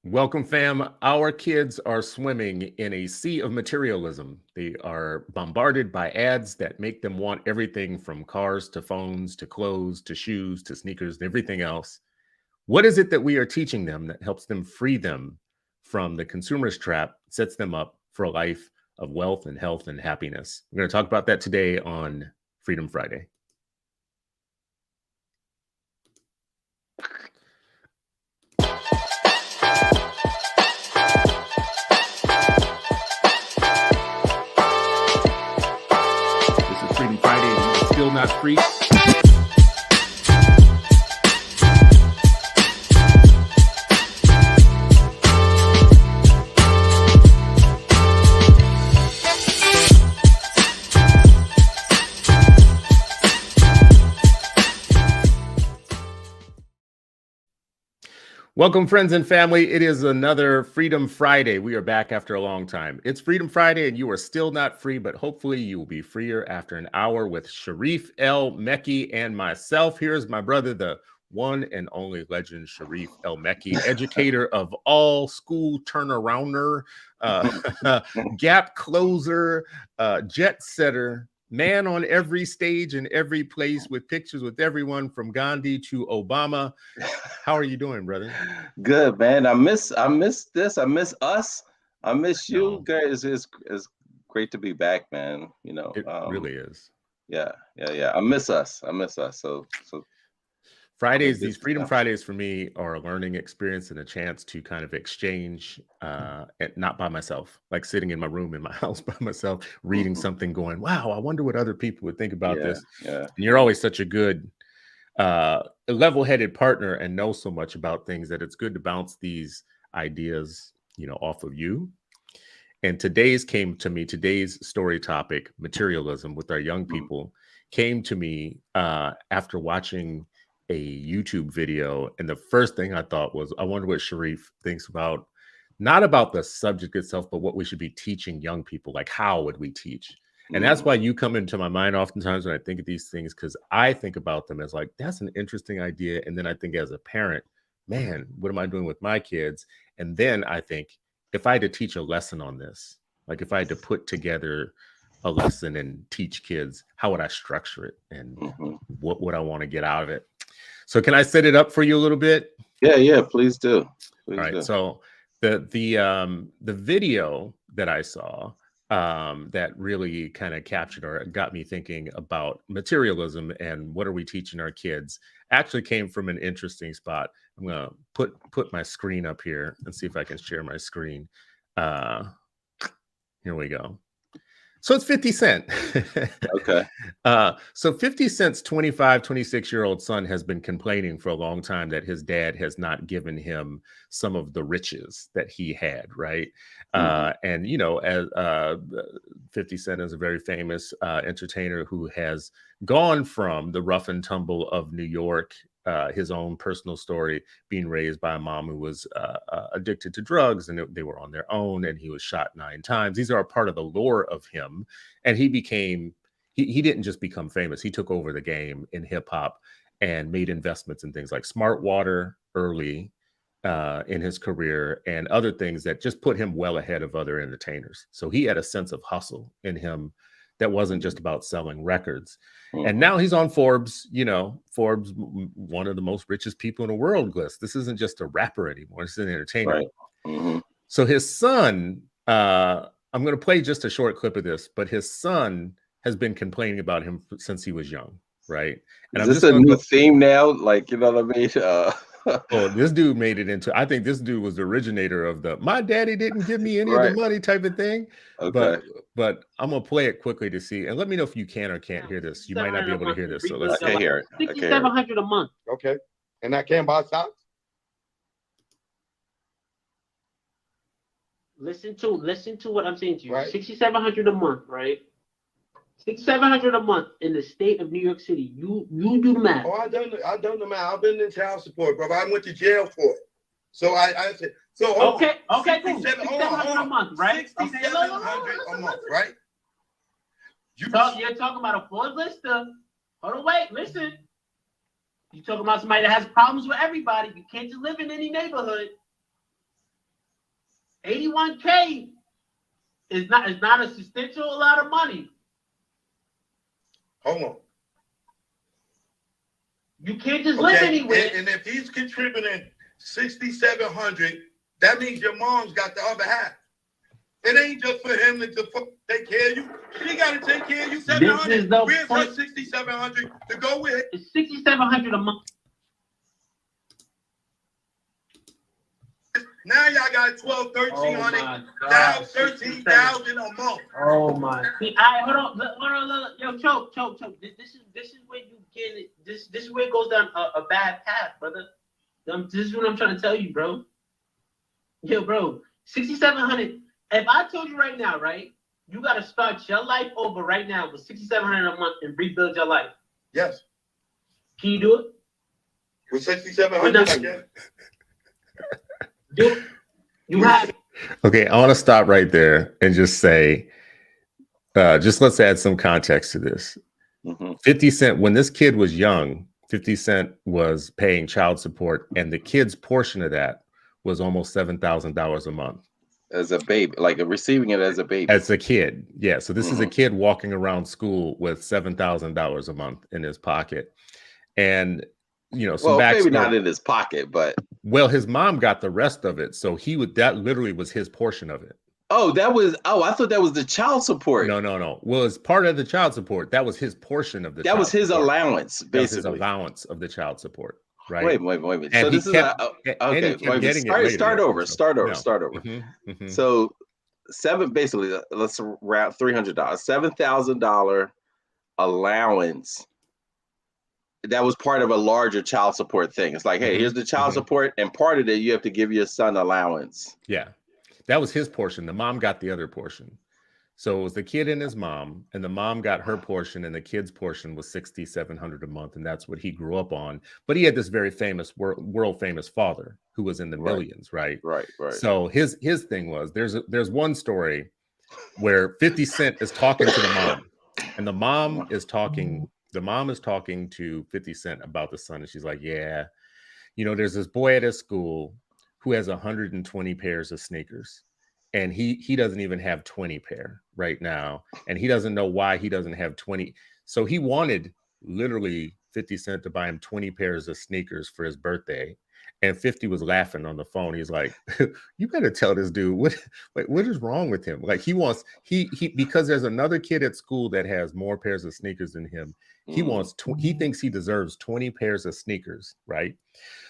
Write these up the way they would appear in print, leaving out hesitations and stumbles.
Welcome, fam. Our kids are swimming in a sea of materialism. They are bombarded by ads that make them want everything from cars to phones to clothes to shoes to sneakers and everything else. What is it that we are teaching them that helps them free them from the consumerist trap, sets them up for a life of wealth and health and happiness? We're going to talk about that today on Freedom Friday. This is Freedom Friday, and you're still not free. Welcome, friends and family. It is another Freedom Friday. We are back after a long time. It's Freedom Friday, and you are still not free, but hopefully you will be freer after an hour with Sharif El Mekki and myself. Here's my brother, the one and only legend, Sharif El Mekki, educator of all, school turnarounder, gap closer, jet setter, man on every stage and every place with pictures with everyone from Gandhi to Obama. How are you doing, brother? Good, man. I miss this. I miss us. I miss you. No, Guys, it's great to be back, man. it really is. Yeah. I miss us. So Fridays, good these to Freedom come. Fridays for me are a learning experience and a chance to kind of exchange, not by myself, like sitting in my room in my house by myself, reading Mhm. something, going, "Wow, I wonder what other people would think about Yeah, this." yeah. And you're always such a good, level-headed partner and know so much about things that it's good to bounce these ideas, off of you. And today's story topic, materialism with our young Mhm. people, came to me after watching a YouTube video. And the first thing I thought was, I wonder what Sharif thinks about, not about the subject itself, but what we should be teaching young people. Like, how would we teach? And that's Mhm. why you come into my mind oftentimes when I think of these things, because I think about them as like, that's an interesting idea. And then I think as a parent, man, what am I doing with my kids? And then I think, if I had to teach a lesson on this, like if I had to put together a lesson and teach kids, how would I structure it and Mhm. what would I want to get out of it? So can I set it up for you a little bit? Yeah. Please do. All Please right. do. So the video that I saw that really kind of captured or got me thinking about materialism and what are we teaching our kids actually came from an interesting spot. I'm gonna put my screen up here and see if I can share my screen. Uh, Here we go. So it's 50 Cent. Okay. So 50 Cent's 25, 26-year-old son has been complaining for a long time that his dad has not given him some of the riches that he had, right? Mhm. And, as 50 Cent is a very famous entertainer who has gone from the rough and tumble of New York, his own personal story, being raised by a mom who was addicted to drugs and they were on their own, and he was shot 9 times. These are a part of the lore of him. And he didn't just become famous. He took over the game in hip hop and made investments in things like Smart Water early in his career and other things that just put him well ahead of other entertainers. So he had a sense of hustle in him that wasn't just about selling records. And Mhm. now he's on Forbes, Forbes, one of the most richest people in the world list. This isn't just a rapper anymore. This is an entertainer. Right. Mhm. So his son, I'm going to play just a short clip of this, but his son has been complaining about him since he was young, right? And Is I'm this just a going to new go. theme now? Like, you know what I mean? Oh, this dude made it into. I think this dude was the originator of the "my daddy didn't give me any of the Right. money" type of thing. But Okay. but I'm gonna play it quickly to see, and let me know if you can or can't Now, hear this. You might not be 6,700 a able to month hear to this, so rebuild I let's your can see. life. hear it. I can hear it. 6,700 a month. Okay. And I can't buy stocks? Listen to what I'm saying to you. Right. 6,700 a month, right? 6,700 a month in the state of New York City. You do the math. Oh, I done the math. I've been in child support, bro. I went to jail for it. So I said, so hold Okay, on. okay, cool. 6,700 a month, right? Okay, 6,700 a month, right? You're talking about a Ford Lister. Hold on, wait, listen. You're talking about somebody that has problems with everybody. You can't just live in any neighborhood. $81K is not a substantial a lot of money. Hold on. You can't just live anywhere. And if he's contributing $6,700, that means your mom's got the other half. It ain't just for him to take care of you. She got to take care of you. $700. Where's her $6,700 to go with? It's $6,700 a month. Now y'all got 12, 1,300, now 13,000 a month. Oh my! See, hold on, yo, choke. This is where you get it. This is where it goes down a bad path, brother. This is what I'm trying to tell you, bro. Yo, bro, 6,700. If I told you right now, right, you got to start your life over right now with 6,700 a month and rebuild your life. Yes. Can you do it? With 6,700, I guess. You have. Okay, I want to stop right there and just say, just let's add some context to this. 50 Cent, when this kid was young, 50 Cent was paying child support, and the kid's portion of that was almost $7,000 a month. As a baby, like receiving it as a baby. As a kid, yeah. So this is a kid walking around school with $7,000 a month in his pocket, and some maybe not in his pocket, but his mom got the rest of it, so that literally was his portion of it. I thought that was the child support. No. Well, as part of the child support, that was his portion of the. That was his allowance, basically. That was his allowance of the child support, right? Wait. And so this is okay. Start over. Mm-hmm. So basically, let's round $300, $7,000 allowance. That was part of a larger child support thing. It's like, hey, here's the child support, and part of it you have to give your son allowance. Yeah, that was his portion. The mom got the other portion. So it was the kid and his mom, and the mom got her portion, and the kid's portion was $6,700 a month, and that's what he grew up on. But he had this very famous, world famous father who was in the millions, right? Right. So his thing was there's one story where 50 Cent is talking to the mom, and the mom is talking to 50 Cent about the son, and she's like, yeah, there's this boy at his school who has 120 pairs of sneakers, and he doesn't even have 20 pair right now, and he doesn't know why he doesn't have 20. So he wanted literally 50 Cent to buy him 20 pairs of sneakers for his birthday, and 50 was laughing on the phone. He's like, you better tell this dude what is wrong with him? Like he because there's another kid at school that has more pairs of sneakers than him. He thinks he deserves 20 pairs of sneakers, right?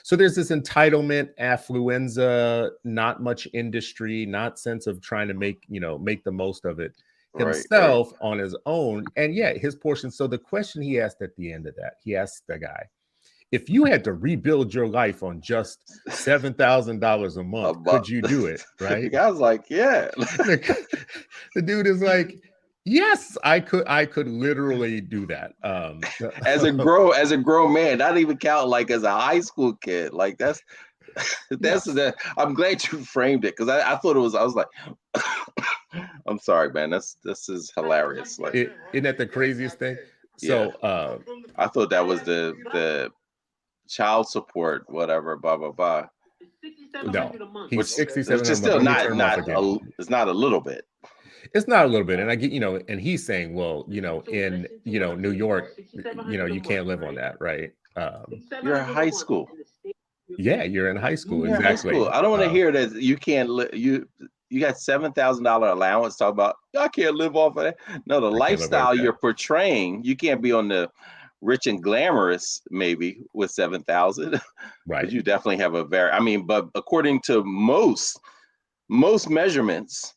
So there's this entitlement, affluenza, not much industry, not sense of trying to make the most of it himself on his own. And yeah, his portion. So the question he asked at the end of that, he asked the guy, if you had to rebuild your life on just $7,000 a month, could you do it? Right? The guy's like, yeah. The dude is like, yes, I could literally do that. As a grown man, not even count like as a high school kid. Like that's I'm glad you framed it, because I thought it was. I was like, I'm sorry, man. This is hilarious. Like, isn't that the craziest thing? So I thought that was the child support, whatever, blah blah blah. No, he's 67. Which is still not it's not a little bit. It's not a little bit, and I get and he's saying, well, in New York, you can't live on that, right? You're in high school. Yeah, you're in high school. Exactly. High school. I don't want to hear that you can't live. You got $7,000 allowance. Talk about I can't live off of that. No, the lifestyle you're portraying, you can't be on the rich and glamorous maybe with 7,000. Right. But you definitely have but according to most measurements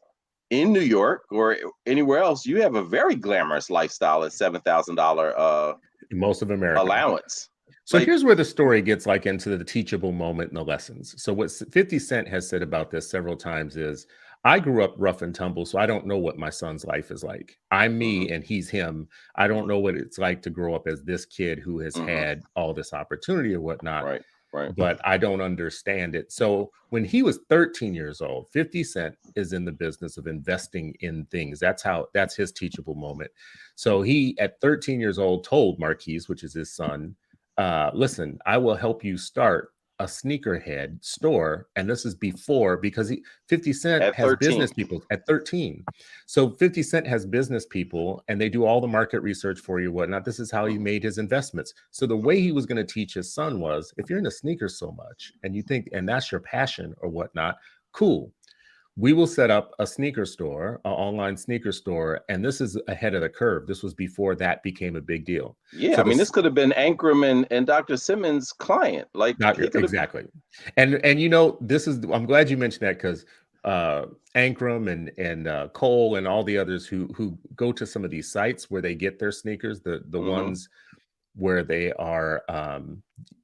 in New York or anywhere else, you have a very glamorous lifestyle at $7,000 most of America allowance. So here's where the story gets into the teachable moment and the lessons. So what 50 Cent has said about this several times is, I grew up rough and tumble, so I don't know what my son's life is like. I'm me and he's him. I don't know what it's like to grow up as this kid who has had all this opportunity or whatnot. Right. But I don't understand it. So when he was 13 years old, 50 Cent is in the business of investing in things. That's his teachable moment. So he, at 13 years old, told Marquise, which is his son, listen, I will help you start a sneakerhead store, and this is before, because 50 Cent At has 13. business people at 13. So 50 Cent has business people, and they do all the market research for you, whatnot. This is how he made his investments. So the way he was going to teach his son was, if you're into sneakers so much and you think, and that's your passion or whatnot, cool. We will set up a sneaker store, an online sneaker store, and this is ahead of the curve. This was before that became a big deal. Yeah, So I mean, this could have been Ankrum and Dr. Simmons' client. Like, exactly. And you know, this is, I'm glad you mentioned that, because Ankrum and Cole and all the others who go to some of these sites where they get their sneakers, the ones where they are,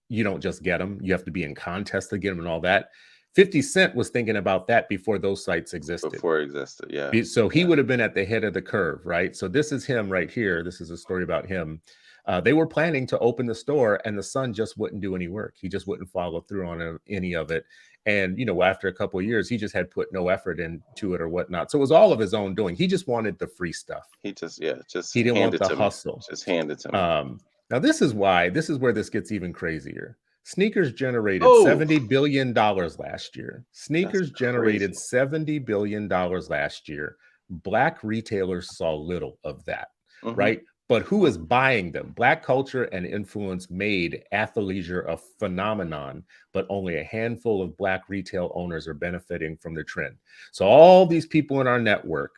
you don't just get them, you have to be in contests to get them and all that. 50 Cent was thinking about that before those sites existed. Before it existed, yeah. So he would have been at the head of the curve, right? So this is him right here. This is a story about him. They were planning to open the store, and the son just wouldn't do any work. He just wouldn't follow through on any of it. And, you know, after a couple of years, he just had put no effort into it or whatnot. So it was all of his own doing. He just wanted the free stuff. He just he didn't want the hustle. Just hand it to me. Now, this is where this gets even crazier. Sneakers generated $70 billion last year. Sneakers generated $70 billion last year. Black retailers saw little of that, right? But who is buying them? Black culture and influence made athleisure a phenomenon, but only a handful of Black retail owners are benefiting from the trend. So all these people in our network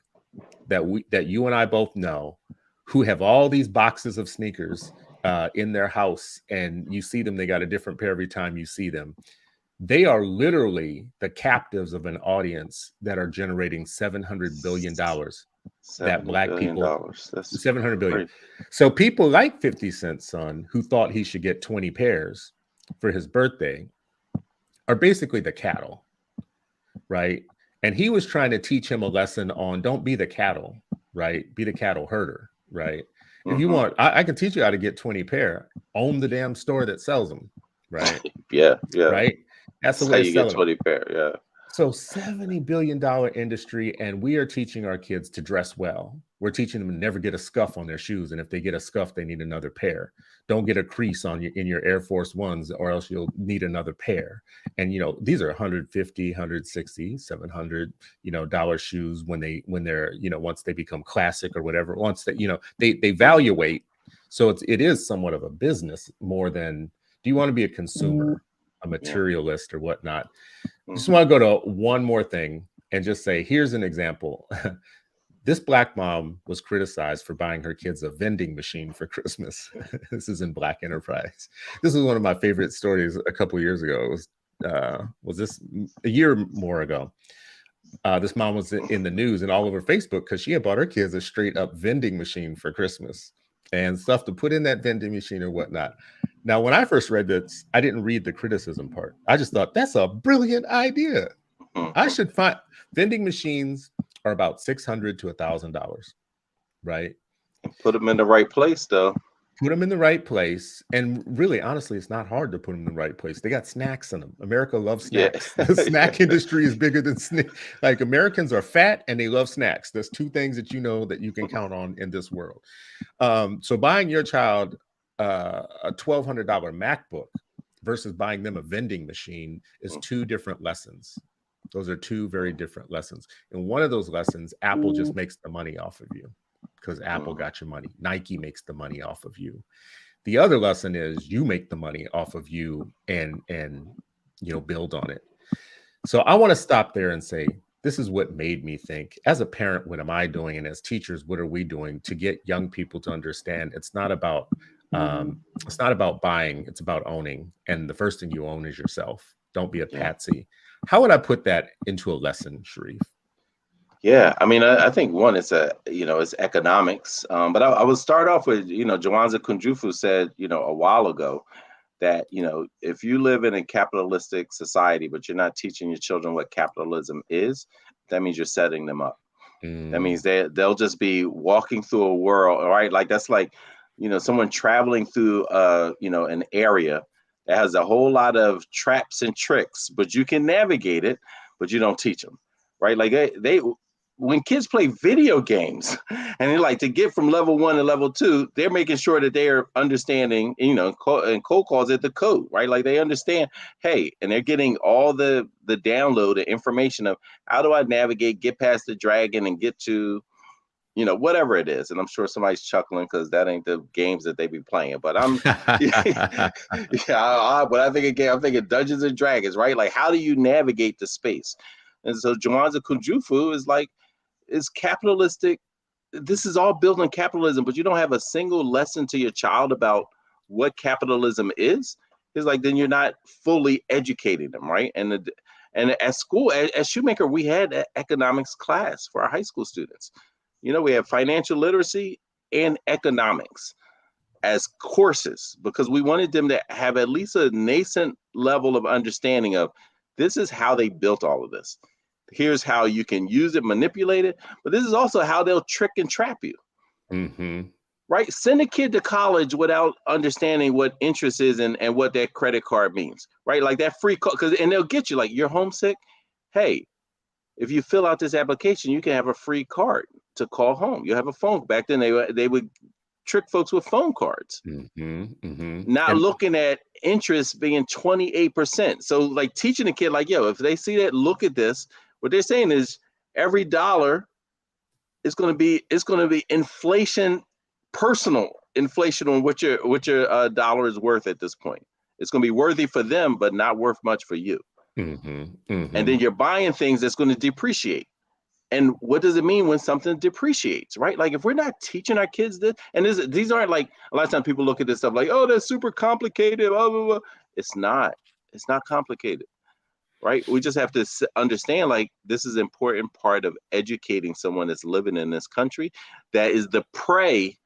that you and I both know, who have all these boxes of sneakers in their house, and you see them, they got a different pair every time you see them. They are literally the captives of an audience that are generating $700 billion. That Black people, that's $700 billion. Great. So people like 50 Cent's son, who thought he should get 20 pairs for his birthday, are basically the cattle, right? And he was trying to teach him a lesson on don't be the cattle, right? Be the cattle herder, right? If you want, I can teach you how to get 20 pair. Own the damn store that sells them, right? Yeah. Right? That's the way how you get 20 pair, yeah. So $70 billion industry, and we are teaching our kids to dress well. We're teaching them to never get a scuff on their shoes, and if they get a scuff, they need another pair. Don't get a crease in your Air Force Ones, or else you'll need another pair. And you know, these are $150, $160, $700, dollar shoes when they're once they become classic or whatever. Once they they evaluate. So it is somewhat of a business more than, do you want to be a consumer, a materialist or whatnot? I just want to go to one more thing and just say, here's an example. This Black mom was criticized for buying her kids a vending machine for Christmas. This is in Black Enterprise. This is one of my favorite stories a couple of years ago. It was this a year more ago. This mom was in the news and all over Facebook because she had bought her kids a straight up vending machine for Christmas and stuff to put in that vending machine or whatnot. Now, when I first read this, I didn't read the criticism part. I just thought that's a brilliant idea. I should find vending machines are about $600 to $1,000, right? Put them in the right place, though. Put them in the right place, and really, honestly, it's not hard to put them in the right place. They got snacks in them. America loves snacks. Yeah. The snack industry is bigger than like Americans are fat and they love snacks. There's two things that that you can count on in this world. So buying your child a $1,200 MacBook versus buying them a vending machine is two different lessons. Those are two very different lessons. And one of those lessons, Apple just makes the money off of you because Apple got your money. Nike makes the money off of you. The other lesson is you make the money off of you and build on it. So I want to stop there and say, this is what made me think, as a parent, what am I doing? And as teachers, what are we doing to get young people to understand it's not about buying, it's about owning. And the first thing you own is yourself. Don't be a patsy. How would I put that into a lesson, Sharif? Yeah, I mean, I think one, it's economics. But I would start off with, Jawanza Kunjufu said, a while ago that, if you live in a capitalistic society, but you're not teaching your children what capitalism is, that means you're setting them up. That means they'll just be walking through a world, right? Like that's like, someone traveling through, an area that has a whole lot of traps and tricks, but you can navigate it, but you don't teach them, right? Like when kids play video games and they like to get from level 1 to level 2, they're making sure that they are understanding, and Cole calls it the code, right? Like they understand, hey, and they're getting all the download and information of how do I navigate, get past the dragon and get to, whatever it is. And I'm sure somebody's chuckling because that ain't the games that they be playing. But I'm, when I think of game, I'm thinking Dungeons and Dragons, right? Like, how do you navigate the space? And so Juwanza Kunjufu is capitalistic. This is all built on capitalism, but you don't have a single lesson to your child about what capitalism is. It's like, then you're not fully educating them, right? And at school, at Shoemaker, we had an economics class for our high school students. We have financial literacy and economics as courses because we wanted them to have at least a nascent level of understanding of this is how they built all of this. Here's how you can use it, manipulate it, but this is also how they'll trick and trap you. Mm-hmm. Right? Send a kid to college without understanding what interest is and what that credit card means, right? Like that free call, and they'll get you like, you're homesick. Hey, if you fill out this application, you can have a free card to call home. You have a phone. Back then, they would trick folks with phone cards. Mm-hmm. Mm-hmm. Now looking at interest being 28%. So like teaching a kid like, yo, if they see that, look at this. What they're saying is every dollar is going to be inflation, personal inflation on what your dollar is worth at this point. It's going to be worthy for them, but not worth much for you. Mm-hmm. Mm-hmm. And then you're buying things that's going to depreciate. And what does it mean when something depreciates, right? Like if we're not teaching our kids this, and these aren't like, a lot of times people look at this stuff like, oh, that's super complicated, blah, blah, blah. It's not complicated, right? We just have to understand like this is an important part of educating someone that's living in this country that is the prey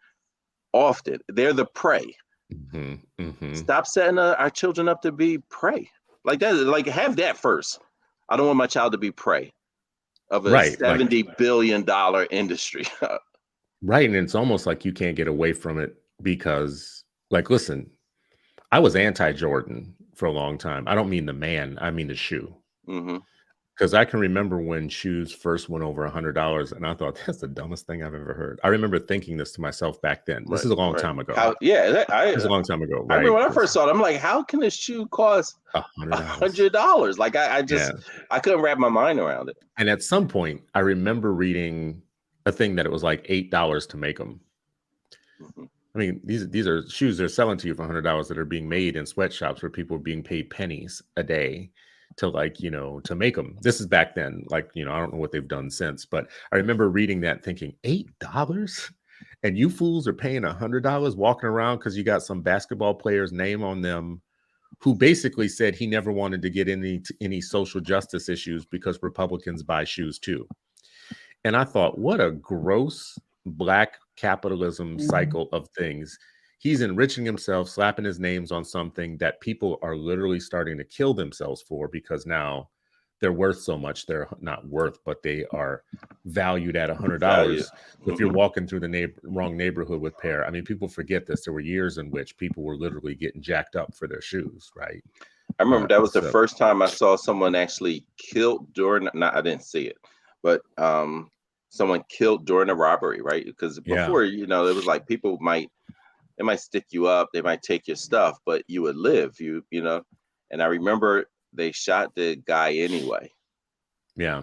often. They're the prey. Mm-hmm. Mm-hmm. Stop setting our children up to be prey. Like that, like have that first. I don't want my child to be prey of a $70 billion industry. Right. And it's almost like you can't get away from it because, like, listen, I was anti-Jordan for a long time. I don't mean the man, I mean the shoe. Mm-hmm. Because I can remember when shoes first went over $100, and I thought that's the dumbest thing I've ever heard. I remember thinking this to myself back then. This is a long time ago. This is a long time ago. Right? I remember when I first saw it. I'm like, how can a shoe cost $100? Like I couldn't wrap my mind around it. And at some point, I remember reading a thing that it was like $8 to make them. Mm-hmm. I mean, these are shoes they're selling to you for $100 that are being made in sweatshops where people are being paid pennies a day to to make them. This is back then. I don't know what they've done since, but I remember reading that thinking $8 and you fools are paying $100 walking around because you got some basketball player's name on them who basically said he never wanted to get any social justice issues because Republicans buy shoes too. And I thought, what a gross black capitalism cycle of things. He's enriching himself, slapping his names on something that people are literally starting to kill themselves for because now they're worth so much. They're not worth, but they are valued at $100. If you're walking through the wrong neighborhood with pair, I mean, people forget this. There were years in which people were literally getting jacked up for their shoes, right? I remember that was the first time I saw someone actually killed during, I didn't see it, but someone killed during a robbery, right? Because before, it was like people they might stick you up, they might take your stuff, but you would live, and I remember they shot the guy anyway. Yeah.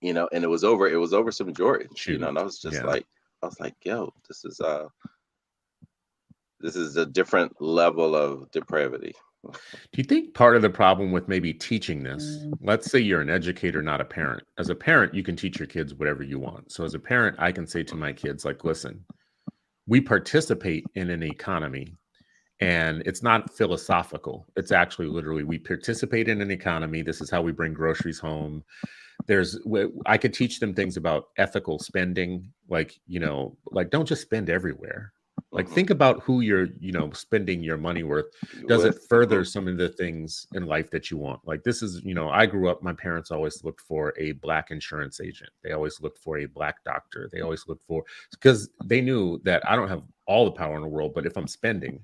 And it was over some Jordan, and I was just like, yo, this is a different level of depravity. Do you think part of the problem with maybe teaching this, let's say you're an educator, not a parent. As a parent, you can teach your kids whatever you want. So as a parent, I can say to my kids, like, listen, we participate in an economy and it's not philosophical. It's actually literally, we participate in an economy. This is how we bring groceries home. I could teach them things about ethical spending, like don't just spend everywhere. Like think about who you're, spending your money with. Does it further some of the things in life that you want? Like this is, I grew up, my parents always looked for a black insurance agent. They always looked for a black doctor. They always looked for, because they knew that I don't have all the power in the world, but if I'm spending,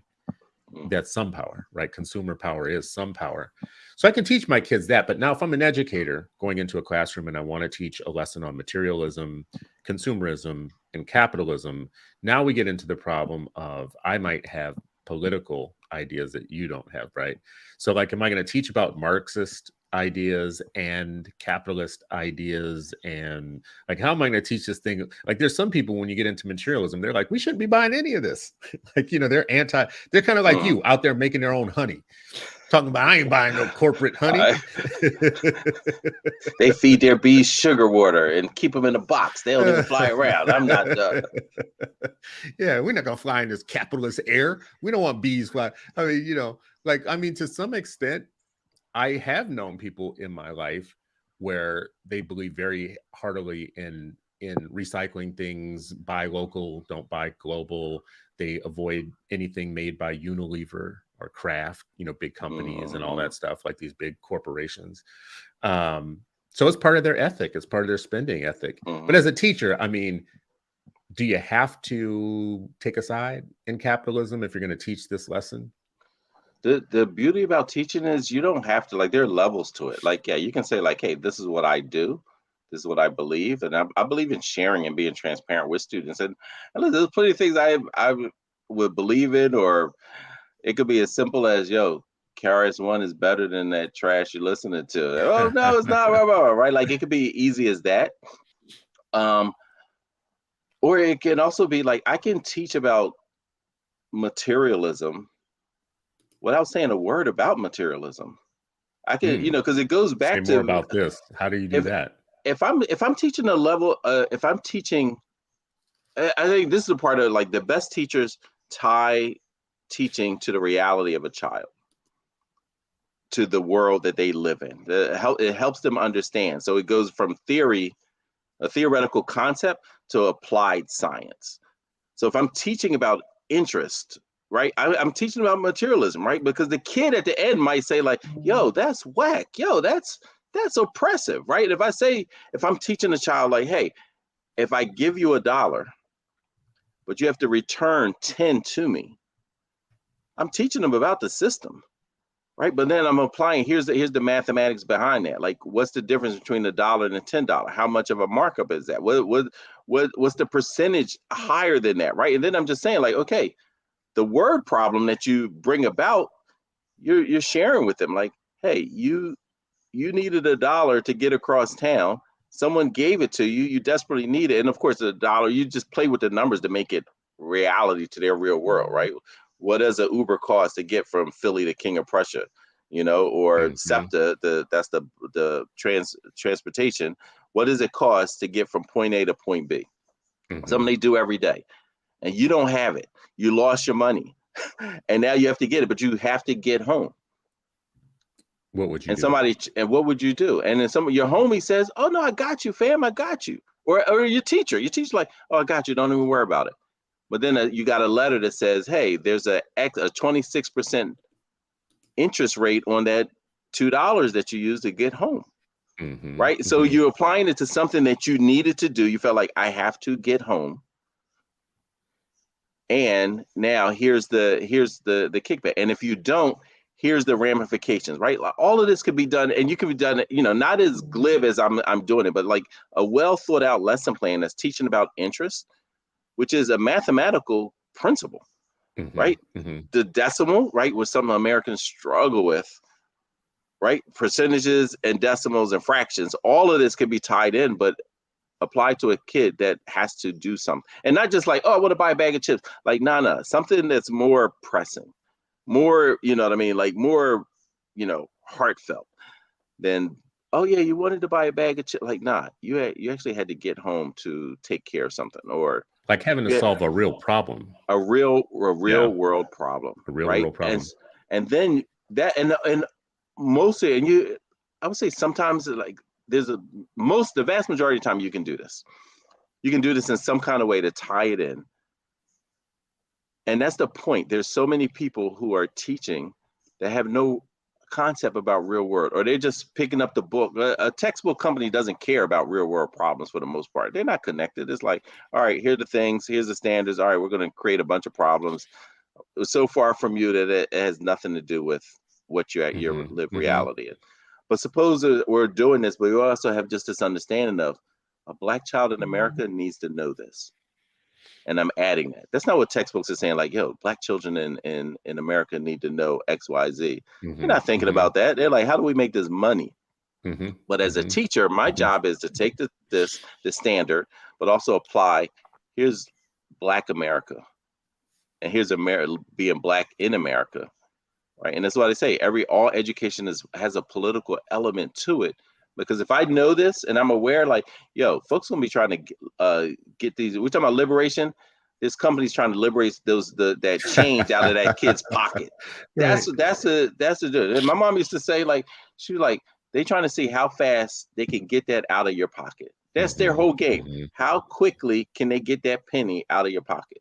That's some power, right? Consumer power is some power. So I can teach my kids that. But now if I'm an educator going into a classroom and I want to teach a lesson on materialism, consumerism, and capitalism, now we get into the problem of I might have political ideas that you don't have, right? So like, am I going to teach about Marxist ideas and capitalist ideas? And like, how am I going to teach this thing? Like, there's some people, when you get into materialism, they're like, we shouldn't be buying any of this. Like, they're they're kind of like you out there making their own honey. Talking about, I ain't buying no corporate honey. They feed their bees sugar water and keep them in a box. They don't even fly around. I'm not. Yeah, we're not gonna fly in this capitalist air. We don't want bees fly. I mean, to some extent, I have known people in my life where they believe very heartily in recycling things, buy local, don't buy global. They avoid anything made by Unilever or Kraft, big companies and all that stuff, like these big corporations. So it's part of their ethic. It's part of their spending ethic. But as a teacher, I mean, do you have to take a side in capitalism if you're going to teach this lesson? The beauty about teaching is you don't have to, like, there are levels to it. Like, yeah, you can say like, hey, this is what I do. This is what I believe. And I believe in sharing and being transparent with students. And look, there's plenty of things I would believe in, or it could be as simple as, yo, KRS-One is better than that trash you're listening to. Oh, no, it's not. Right? Like, it could be easy as that. Or it can also be like, I can teach about materialism without saying a word about materialism. I can, because it goes back to more about this. How do you do that? If I'm teaching a level, if I'm teaching, I think this is a part of, like, the best teachers tie teaching to the reality of a child, to the world that they live in. It helps them understand. So it goes from theory, a theoretical concept, to applied science. So if I'm teaching about interest, right, I'm teaching about materialism, right? Because the kid at the end might say like, yo, that's whack. Yo, that's oppressive, right? If I'm teaching a child like, hey, if I give you $1, but you have to return 10 to me, I'm teaching them about the system, right? But then I'm applying, here's the mathematics behind that. Like, what's the difference between $1 and $10? How much of a markup is that? What's the percentage higher than that, right? And then I'm just saying like, okay, the word problem that you bring about, you're sharing with them like, hey, you needed $1 to get across town. Someone gave it to you. You desperately need it. And of course, $1, you just play with the numbers to make it reality to their real world, right? What does an Uber cost to get from Philly to King of Prussia, or SEPTA, that's the transportation. What does it cost to get from point A to point B? Something they do every day. And you don't have it. You lost your money. And now you have to get it, but you have to get home. What would you do? What would you do? And then your homie says, oh no, I got you, fam, I got you. Or your teacher like, oh, I got you, don't even worry about it. But then you got a letter that says, hey, there's a 26% interest rate on that $2 that you use to get home. Right? So you're applying it to something that you needed to do. You felt like, I have to get home. And now here's the kickback. And if you don't, here's the ramifications, right? Like, all of this could be done, and you can be done, not as glib as I'm doing it, but like a well thought out lesson plan that's teaching about interest, which is a mathematical principle, right? The decimal, right, was something Americans struggle with, right? Percentages and decimals and fractions, all of this can be tied in, but applied to a kid that has to do something. And not just like, oh, I want to buy a bag of chips. Like, no, something that's more pressing, more, like more, heartfelt than, oh yeah, you wanted to buy a bag of chips. Like, nah, you actually had to get home to take care of something, or like having to solve a real problem, a real world problem, a real world problem. And then that, and mostly, and I would say sometimes, like, the vast majority of the time you can do this. You can do this in some kind of way to tie it in. And that's the point. There's so many people who are teaching that have no concept about real world, or they're just picking up the book. A textbook company doesn't care about real world problems for the most part. They're not connected. It's like, all right, here are the things, here's the standards. All right, we're going to create a bunch of problems. so far from you that it has nothing to do with what you your live reality in. But suppose we're doing this, but we also have just this understanding of a Black child in America needs to know this. And I'm adding that. That's not what textbooks are saying, like, yo, Black children in America need to know X, Y, Z. They're not thinking about that. They're like, how do we make this money? But as a teacher, my job is to take the standard, but also apply, here's Black America. And here's being Black in America. Right. And that's why they say all education has a political element to it. Because if I know this and I'm aware, like, yo, folks gonna be trying to get these. We're talking about liberation. This company's trying to liberate that change out of that kid's pocket. That's and my mom used to say, like, she was like, they trying to see how fast they can get that out of your pocket. That's their whole game. How quickly can they get that penny out of your pocket?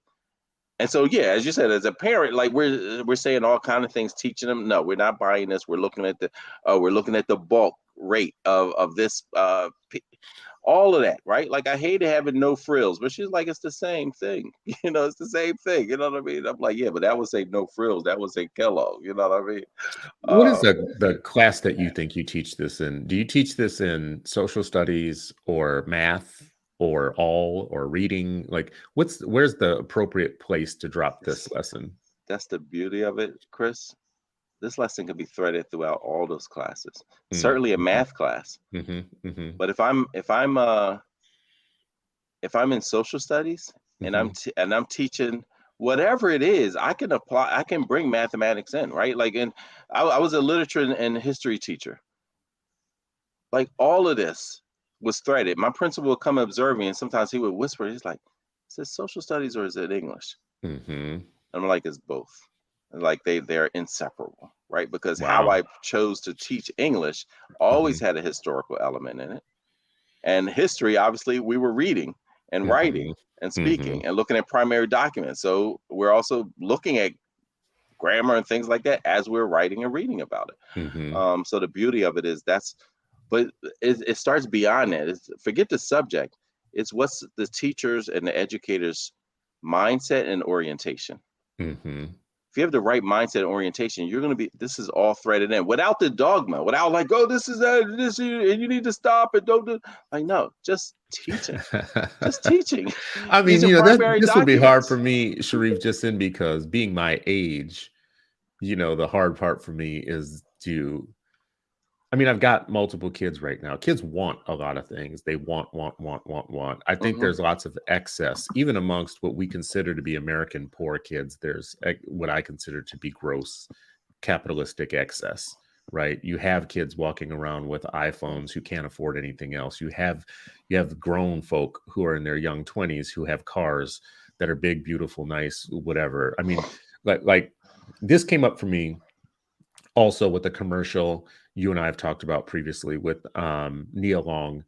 And so, yeah, as you said, as a parent, like we're saying all kind of things, teaching them. No, we're not buying this. We're looking at the bulk rate of this, all of that, right? Like, I hated having no frills, but she's like, it's the same thing. You know, it's the same thing. You know what I mean? I'm like, yeah, but that would say no frills. That would say Kellogg. You know what I mean? What is the class that you think you teach this in? Do you teach this in social studies or math? Or reading? Like, where's the appropriate place to drop this lesson? That's the beauty of it, Chris. This lesson can be threaded throughout all those classes. Certainly a math class. But if I'm in social studies and I'm teaching whatever it is, I can bring mathematics in, right? Like, I was a literature and history teacher. Like, all of this was threaded. My principal would come observe me, and sometimes he would whisper, he's like, is it social studies or is it English? I'm like, it's both. Like, they're inseparable, right? Because how I chose to teach English always had a historical element in it. And history, obviously, we were reading and writing and speaking and looking at primary documents. So we're also looking at grammar and things like that as we're writing and reading about it. So the beauty of it is but it starts beyond that. Forget the subject. It's what's the teachers and the educators' mindset and orientation. If you have the right mindset and orientation, you're going to be, this is all threaded in without the dogma, without like, oh, this is that, this, and you need to stop and don't do, like, no, just teaching, just teaching. I mean, this would be hard for me, Sharif, just because being my age, the hard part for me is I've got multiple kids right now. Kids want a lot of things. They want. I think there's lots of excess, even amongst what we consider to be American poor kids. There's what I consider to be gross capitalistic excess, right? You have kids walking around with iPhones who can't afford anything else. You have grown folk who are in their young 20s who have cars that are big, beautiful, nice, whatever. I mean, like this came up for me also with the commercial you and I have talked about previously with Nia Long.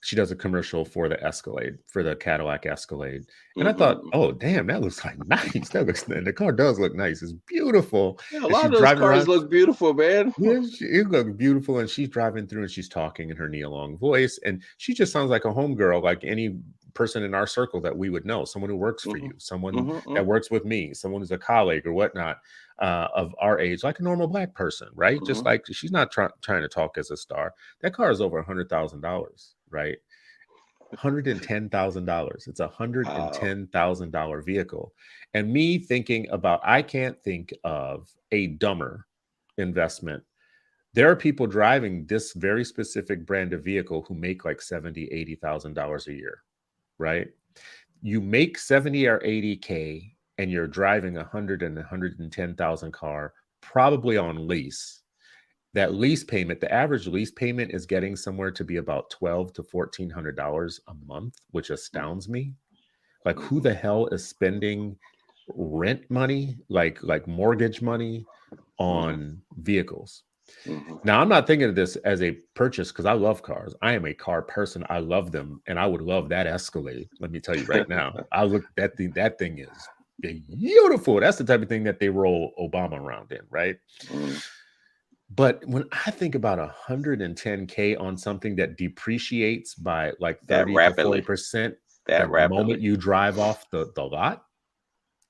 She does a commercial for the Escalade, for the Cadillac Escalade. And I thought, oh, damn, that looks like nice. And the car does look nice. It's beautiful. Yeah, a lot of those cars look beautiful, man. Yeah, it looks beautiful. And she's driving through and she's talking in her Nia Long voice. And she just sounds like a homegirl, like any person in our circle that we would know, someone who works for you, someone that works with me, someone who's a colleague or whatnot, of our age, like a normal Black person, right? Just like she's not trying to talk as a star. That car is over $100,000, right? $110,000. It's a $110,000 vehicle. And me thinking about, I can't think of a dumber investment. There are people driving this very specific brand of vehicle who make like $70,000, $80,000 a year, right? You make 70 or 80K and you're driving 100 and 110,000 car, probably on lease. That lease payment, the average lease payment is getting somewhere to be about $1,200 to $1,400 a month, which astounds me. Like, who the hell is spending rent money, like mortgage money on vehicles? Now, I'm not thinking of this as a purchase because I love cars. I am a car person. I love them, and I would love that Escalade. Let me tell you right now. That thing is beautiful. That's the type of thing that they roll Obama around in, right? But when I think about 110K on something that depreciates by like 30 to 40% the moment you drive off the lot,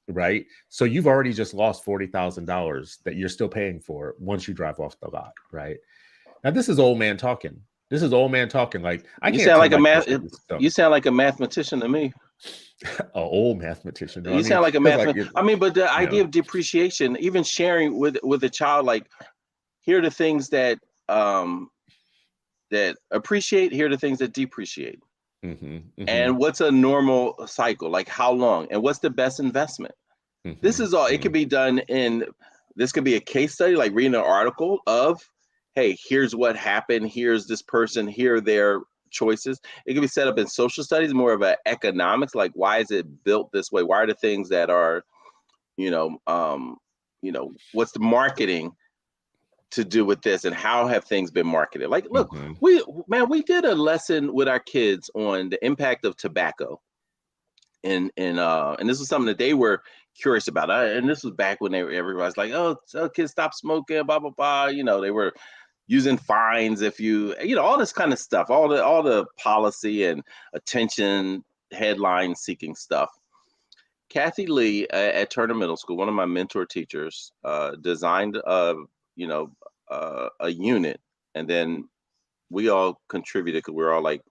right? So you've already just lost $40,000 that you're still paying for once you drive off the lot, right? Now this is old man talking. This is old man talking. Like I You can't sound tell like a my kids to do stuff. you sound like a mathematician to me. An old mathematician. No, You I mean, sound like a 'cause, like, mathematician. I mean, but the you idea know, of depreciation, even sharing with a child, like here are the things that that appreciate, here are the things that depreciate. And what's a normal cycle? Like how long? And what's the best investment? This is all. It could be done in. This could be a case study, like reading an article of, hey, here's what happened. Here's this person. Here are their choices. It could be set up in social studies, more of an economics, like why is it built this way? Why are the things that are, what's the marketing to do with this, and how have things been marketed? Like, look, we did a lesson with our kids on the impact of tobacco, and this was something that they were curious about. And this was back when everybody's like, oh, kids stop smoking, blah blah blah. They were using fines if you all this kind of stuff, all the policy and attention headline seeking stuff. Kathy Lee at Turner Middle School, one of my mentor teachers, designed a unit, and then we all contributed because we're all like,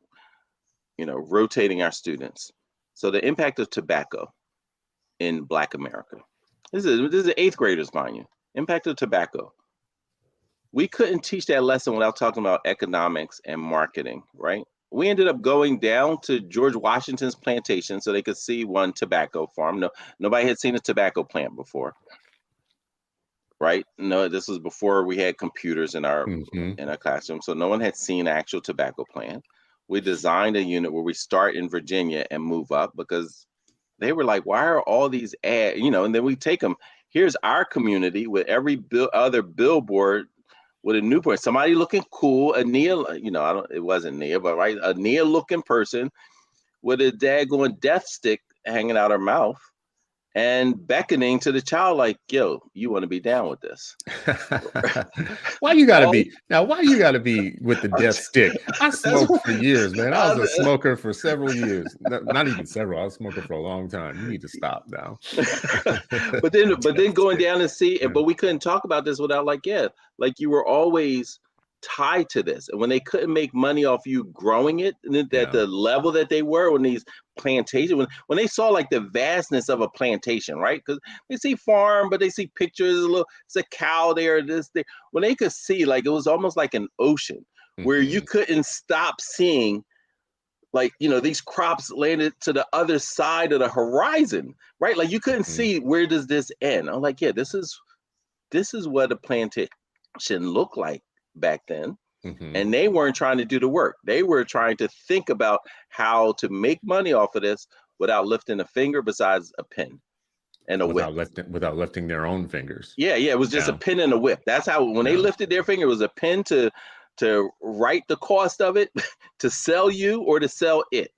rotating our students. So the impact of tobacco in Black America. This is 8th graders, mind you. Impact of tobacco. We couldn't teach that lesson without talking about economics and marketing, right? We ended up going down to George Washington's plantation so they could see one tobacco farm. No, nobody had seen a tobacco plant before, right? No, this was before we had computers in our classroom, so no one had seen an actual tobacco plant. We designed a unit where we start in Virginia and move up because they were like, why are all these ads, and then we take them. Here's our community with every other billboard with a Newport, somebody looking cool, a Nia, it wasn't Nia, but right, a Nia looking person with a daggone death stick hanging out her mouth and beckoning to the child like, yo, you want to be down with this? Why you gotta be with the death stick? I smoked for years, man. I was a smoker for several years. Not even several. I was a smoker for a long time. You need to stop now. but then going down and see, but we couldn't talk about this without like you were always tied to this. And when they couldn't make money off you growing it at the level that they were, when these plantations, when they saw like the vastness of a plantation, right? Because they see farm, but they see pictures, it's a cow there, this there. When they could see, like, it was almost like an ocean where you couldn't stop seeing, like, these crops landed to the other side of the horizon, right? Like you couldn't see, where does this end? I'm like, this is what a plantation looked like back then. And they weren't trying to do the work. They were trying to think about how to make money off of this without lifting a finger besides a pen and a whip. Without lifting their own fingers. Yeah, it was just a pen and a whip. That's how, when they lifted their finger, it was a pen to write the cost of it, to sell you or to sell it,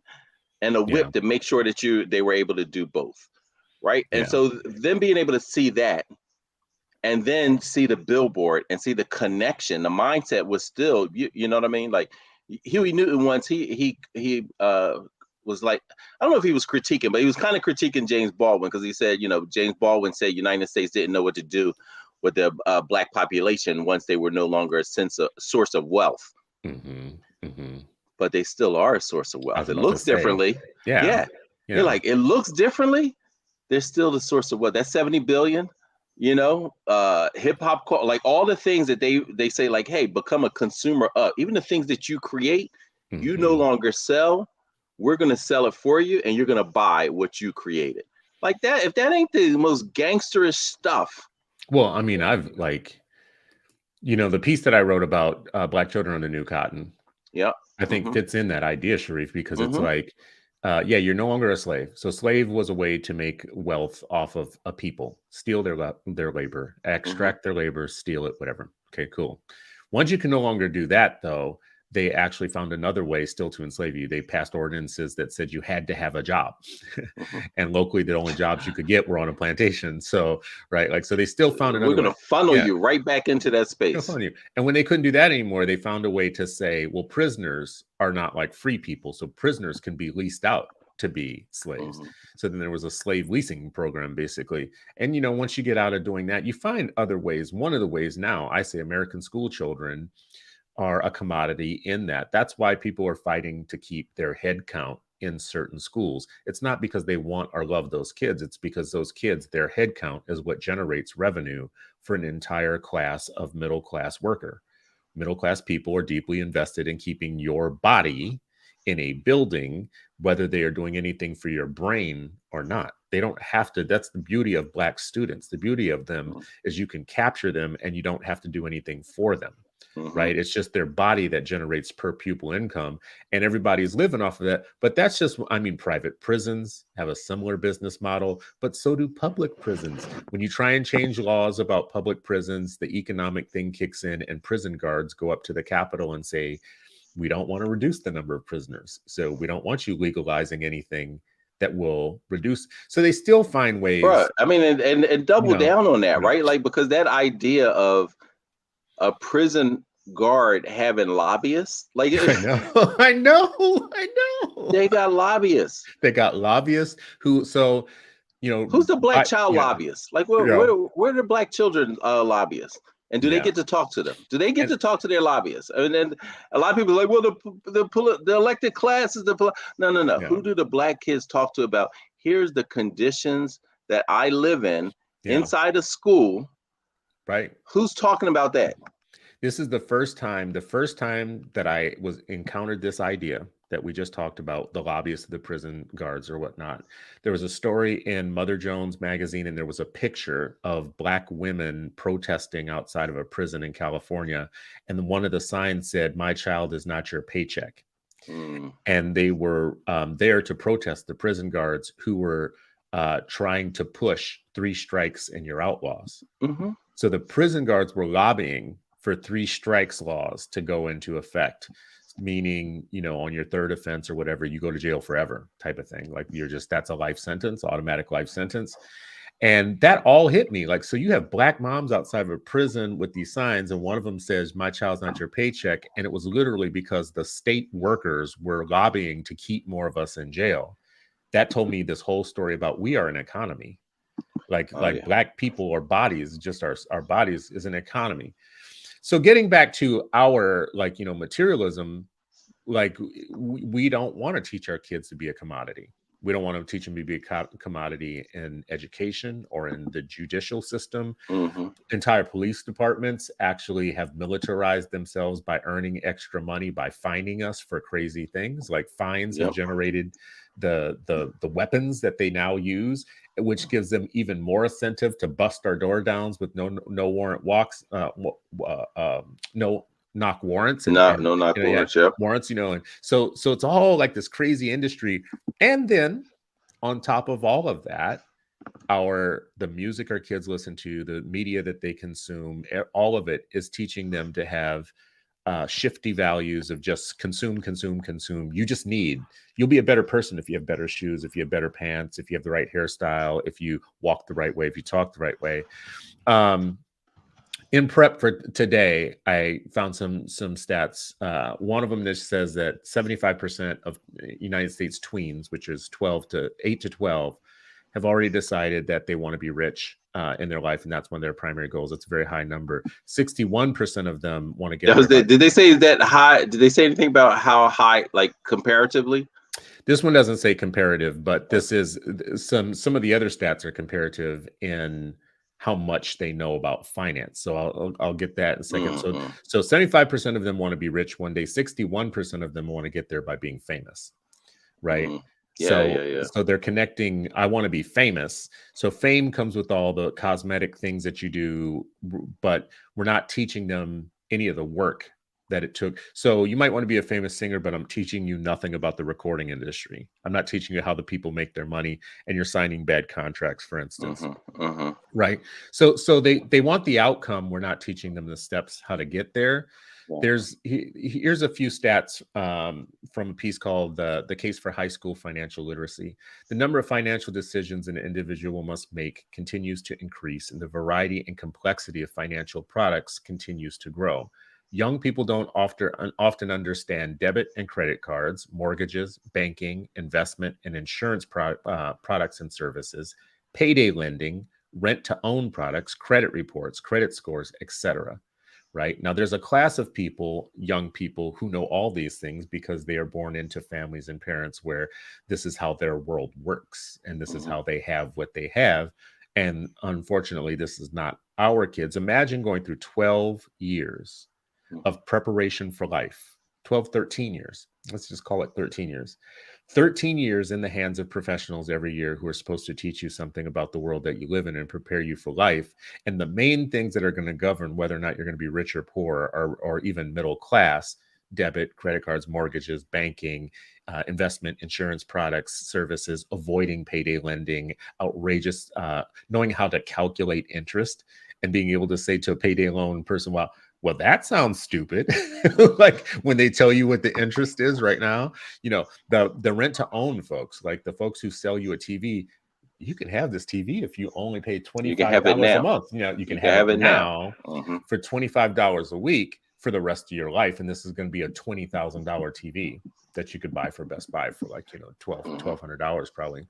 and a whip to make sure that they were able to do both, right? And so them being able to see that, and then see the billboard and see the connection, the mindset was still, you know what I mean? Like Huey Newton once, he was like, I don't know if he was critiquing, but he was kind of critiquing James Baldwin, because he said, James Baldwin said United States didn't know what to do with the Black population once they were no longer a source of wealth. But they still are a source of wealth. It looks differently. You're like, it looks differently. They're still the source of wealth. That's 70 billion. Hip hop, like all the things that they say, like, hey, become a consumer of, even the things that you create, you no longer sell. We're going to sell it for you, and you're going to buy what you created. Like that, if that ain't the most gangsterish stuff. Well, I mean, I've like, the piece that I wrote about Black children on the new cotton. Yeah. I think fits in that idea, Sharif, because it's like, you're no longer a slave. So slave was a way to make wealth off of a people, steal their labor, extract their labor, steal it, whatever. Okay, cool. Once you can no longer do that, though, they actually found another way still to enslave you. They passed ordinances that said you had to have a job. And locally, the only jobs you could get were on a plantation. So, right, like, so they still found another way. We're going to funnel you right back into that space. And when they couldn't do that anymore, they found a way to say, well, prisoners are not like free people. So prisoners can be leased out to be slaves. Mhm. So then there was a slave leasing program, basically. And, you know, once you get out of doing that, you find other ways. One of the ways now, I say American school children are a commodity in that. That's why people are fighting to keep their head count in certain schools. It's not because they want or love those kids. It's because those kids, their head count is what generates revenue for an entire class of middle class worker. Middle class people are deeply invested in keeping your body in a building, whether they are doing anything for your brain or not. They don't have to. That's the beauty of Black students. The beauty of them is you can capture them and you don't have to do anything for them. Right? It's just their body that generates per pupil income, and everybody's living off of that. But that's just, I mean, private prisons have a similar business model, but so do public prisons. When you try and change laws about public prisons, the economic thing kicks in, and prison guards go up to the Capitol and say, we don't want to reduce the number of prisoners. So we don't want you legalizing anything that will reduce. So they still find ways. Bruh, I mean, and double down on that, right? Like, because that idea of a prison guard having lobbyists, like I know. They got lobbyists. They got lobbyists who, so, you know, who's the black child lobbyist? Like, where are the black children lobbyists? And do they get to talk to them? Do they get to talk to their lobbyists? And then a lot of people are like, well, the elected class is no. Who do the black kids talk to about? Here's the conditions that I live in inside a school. Right. Who's talking about that? This is the first time that I encountered this idea that we just talked about, the lobbyists of the prison guards or whatnot. There was a story in Mother Jones magazine, and there was a picture of Black women protesting outside of a prison in California. And one of the signs said, "My child is not your paycheck." And they were there to protest the prison guards who were trying to push 3 strikes and you're outlaws. So the prison guards were lobbying for 3 strikes laws to go into effect, meaning, you know, on your 3rd offense or whatever, you go to jail forever type of thing. Like, that's a life sentence, automatic life sentence. And that all hit me. Like, so you have Black moms outside of a prison with these signs, and one of them says, "My child's not your paycheck." And it was literally because the state workers were lobbying to keep more of us in jail. That told me this whole story about we are an economy. Like Black people or bodies, just our bodies is an economy. So getting back to our, like, you know, materialism, like we don't want to teach our kids to be a commodity. We don't want to teach them to be a commodity in education or in the judicial system. Entire police departments actually have militarized themselves by earning extra money by fining us for crazy things. Like, fines have generated the weapons that they now use, which gives them even more incentive to bust our door downs with no warrant walks, no knock warrants, no knock warrants, warrants, you know. And so it's all like this crazy industry. And then on top of all of that, the music our kids listen to, the media that they consume, all of it is teaching them to have shifty values of just consume. You'll be a better person if you have better shoes, if you have better pants, if you have the right hairstyle, if you walk the right way, if you talk the right way. In prep for today, I found some stats. One of them that says that 75% of United States tweens, which is 8 to 12, have already decided that they want to be rich in their life, and that's one of their primary goals. It's a very high number. 61% of them want to get. Did they say that high? Did they say anything about how high, like comparatively? This one doesn't say comparative, but this is some of the other stats are comparative in how much they know about finance. So I'll get that in a second. So 75% of them want to be rich one day. 61% of them want to get there by being famous, right? So they're connecting, I want to be famous. So fame comes with all the cosmetic things that you do, but we're not teaching them any of the work that it took. So you might want to be a famous singer, but I'm teaching you nothing about the recording industry. I'm not teaching you how the people make their money, and you're signing bad contracts, for instance. Right. So they want the outcome. We're not teaching them the steps how to get there. Here's a few stats from a piece called the Case for High School Financial Literacy. The number of financial decisions an individual must make continues to increase, and the variety and complexity of financial products continues to grow. Young people don't often understand debit and credit cards, mortgages, banking, investment, and insurance products and services, payday lending, rent-to-own products, credit reports, credit scores, etc. Right? Now, there's a class of people, young people, who know all these things because they are born into families and parents where this is how their world works, and this is how they have what they have. And unfortunately, this is not our kids. Imagine going through 12 years of preparation for life. 12, 13 years. Let's just call it 13 years. 13 years in the hands of professionals every year who are supposed to teach you something about the world that you live in and prepare you for life. And the main things that are going to govern whether or not you're going to be rich or poor, or even middle class: debit, credit cards, mortgages, banking, investment, insurance products, services, avoiding payday lending, outrageous, knowing how to calculate interest and being able to say to a payday loan person, well, that sounds stupid. Like when they tell you what the interest is right now, the rent to own folks, like the folks who sell you a TV, you can have this TV if you only pay $25 a month. You can have it now for $25 a week for the rest of your life. And this is going to be a $20,000 TV that you could buy for Best Buy for like, $1,200 probably.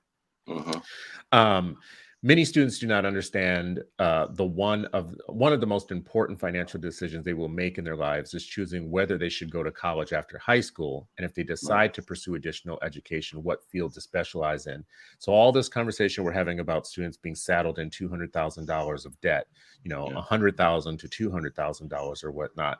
Many students do not understand one of the most important financial decisions they will make in their lives is choosing whether they should go to college after high school, and if they decide to pursue additional education, what field to specialize in. So all this conversation we're having about students being saddled in $200,000 of debt, $100,000 to $200,000 or whatnot.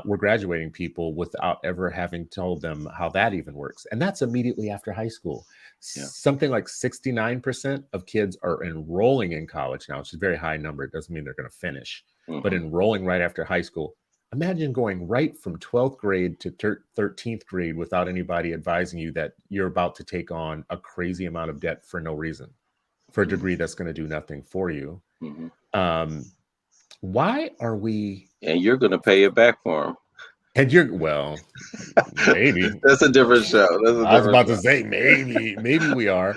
We're graduating people without ever having told them how that even works. And that's immediately after high school. Something like 69% of kids are enrolling in college now, which is a very high number. It doesn't mean they're going to finish, but enrolling right after high school. Imagine going right from 12th grade to 13th grade without anybody advising you that you're about to take on a crazy amount of debt for no reason, for a degree that's going to do nothing for you. Why are we? And you're going to pay it back for them. And maybe. That's a different show. I was about to say maybe we are.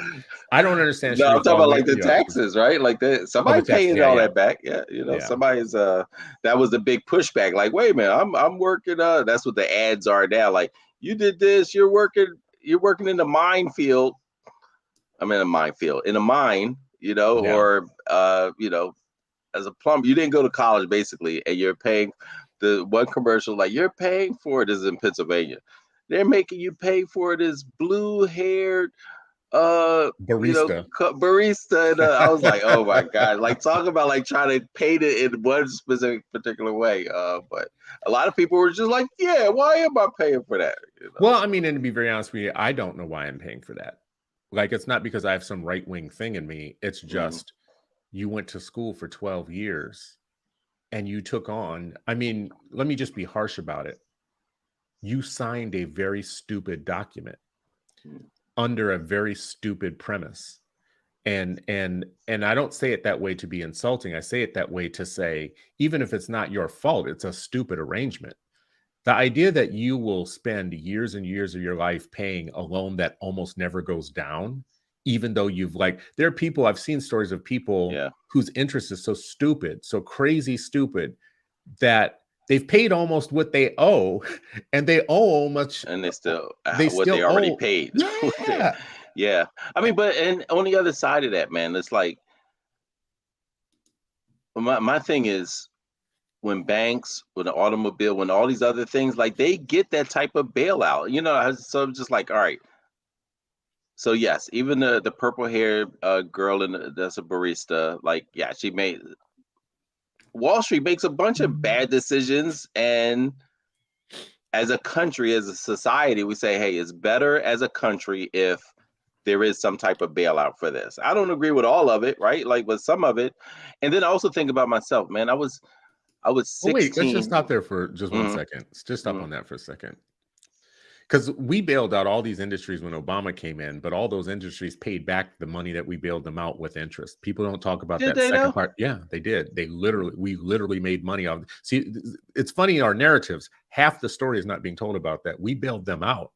I don't understand. No, I'm talking about like the taxes, right? Like somebody's paying all that back. Somebody's that was the big pushback. Like, wait a minute, I'm working. That's what the ads are now. Like, you did this. You're working in the minefield. I'm in a minefield, in a mine. Or as a plumber, you didn't go to college basically, and you're paying. The one commercial, like, you're paying for it, is in Pennsylvania. They're making you pay for this blue-haired barista. Barista. And, I was like, oh my God, like, talk about like trying to paint it in one specific particular way. But a lot of people were just like, yeah, why am I paying for that? Well, I mean, and to be very honest with you, I don't know why I'm paying for that. Like, it's not because I have some right-wing thing in me. It's just you went to school for 12 years. And you took on, I mean, let me just be harsh about it. You signed a very stupid document under a very stupid premise. And I don't say it that way to be insulting. I say it that way to say, even if it's not your fault, it's a stupid arrangement. The idea that you will spend years and years of your life paying a loan that almost never goes down, even though there are people, I've seen stories of people whose interest is so stupid, so crazy stupid, that they've paid almost what they owe, and they owe much, and they already paid. Yeah. I mean, and on the other side of that, man, it's like, my thing is, when banks, when the automobile, when all these other things, like, they get that type of bailout, so I'm just like, all right. So yes, even the purple haired girl that's a barista, like, yeah, Wall Street makes a bunch of bad decisions, and as a country, as a society, we say, hey, it's better as a country if there is some type of bailout for this. I don't agree with all of it, right? Like, with some of it, and then I also think about myself, man. I was 16. Wait, let's just stop there for just 1 second. Just stop on that for a second. Because we bailed out all these industries when Obama came in, but all those industries paid back the money that we bailed them out with interest. People don't talk about that second part. Yeah, they did. We literally made money out. See, it's funny, our narratives, half the story is not being told about that. We bailed them out,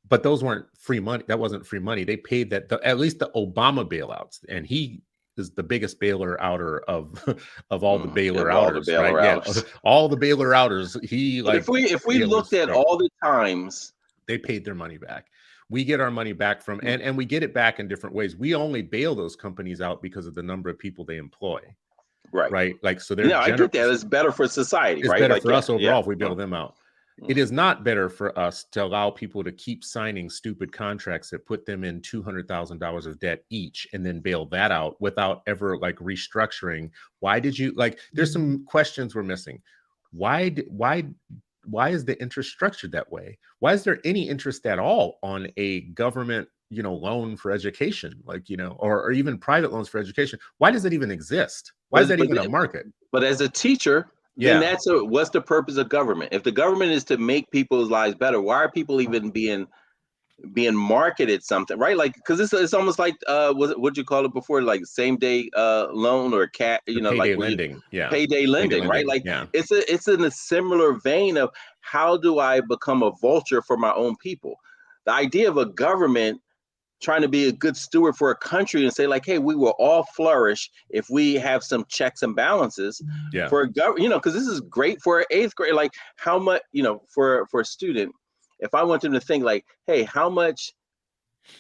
but those weren't free money. That wasn't free money. They paid that, at least the Obama bailouts. And he is the biggest bailer outer of all the bailer all the outers, bailer right? Yeah, outers. all the bailer outers. But if we looked at all the times they paid their money back, we get our money back from, and we get it back in different ways. We only bail those companies out because of the number of people they employ, right? Like, so they're I get that. It's better for society, it's right? better Like, for us overall if we bail them out. It is not better for us to allow people to keep signing stupid contracts that put them in $200,000 of debt each and then bail that out without ever like restructuring. Why did you like, there's some questions we're missing. Why is the interest structured that way? Why is there any interest at all on a government, loan for education, like, or even private loans for education? Why does it even exist? Why is that even a market? But as a teacher, then what's the purpose of government? If the government is to make people's lives better, why are people even being marketed something, right? Like, because it's almost like what'd you call it before, like same day loan or payday lending. Payday lending, right? Like, it's in a similar vein of how do I become a vulture for my own people? The idea of a government trying to be a good steward for a country and say like, hey, we will all flourish if we have some checks and balances for a government, because this is great for an 8th grade. Like, how much, for a student, if I want them to think like, hey, how much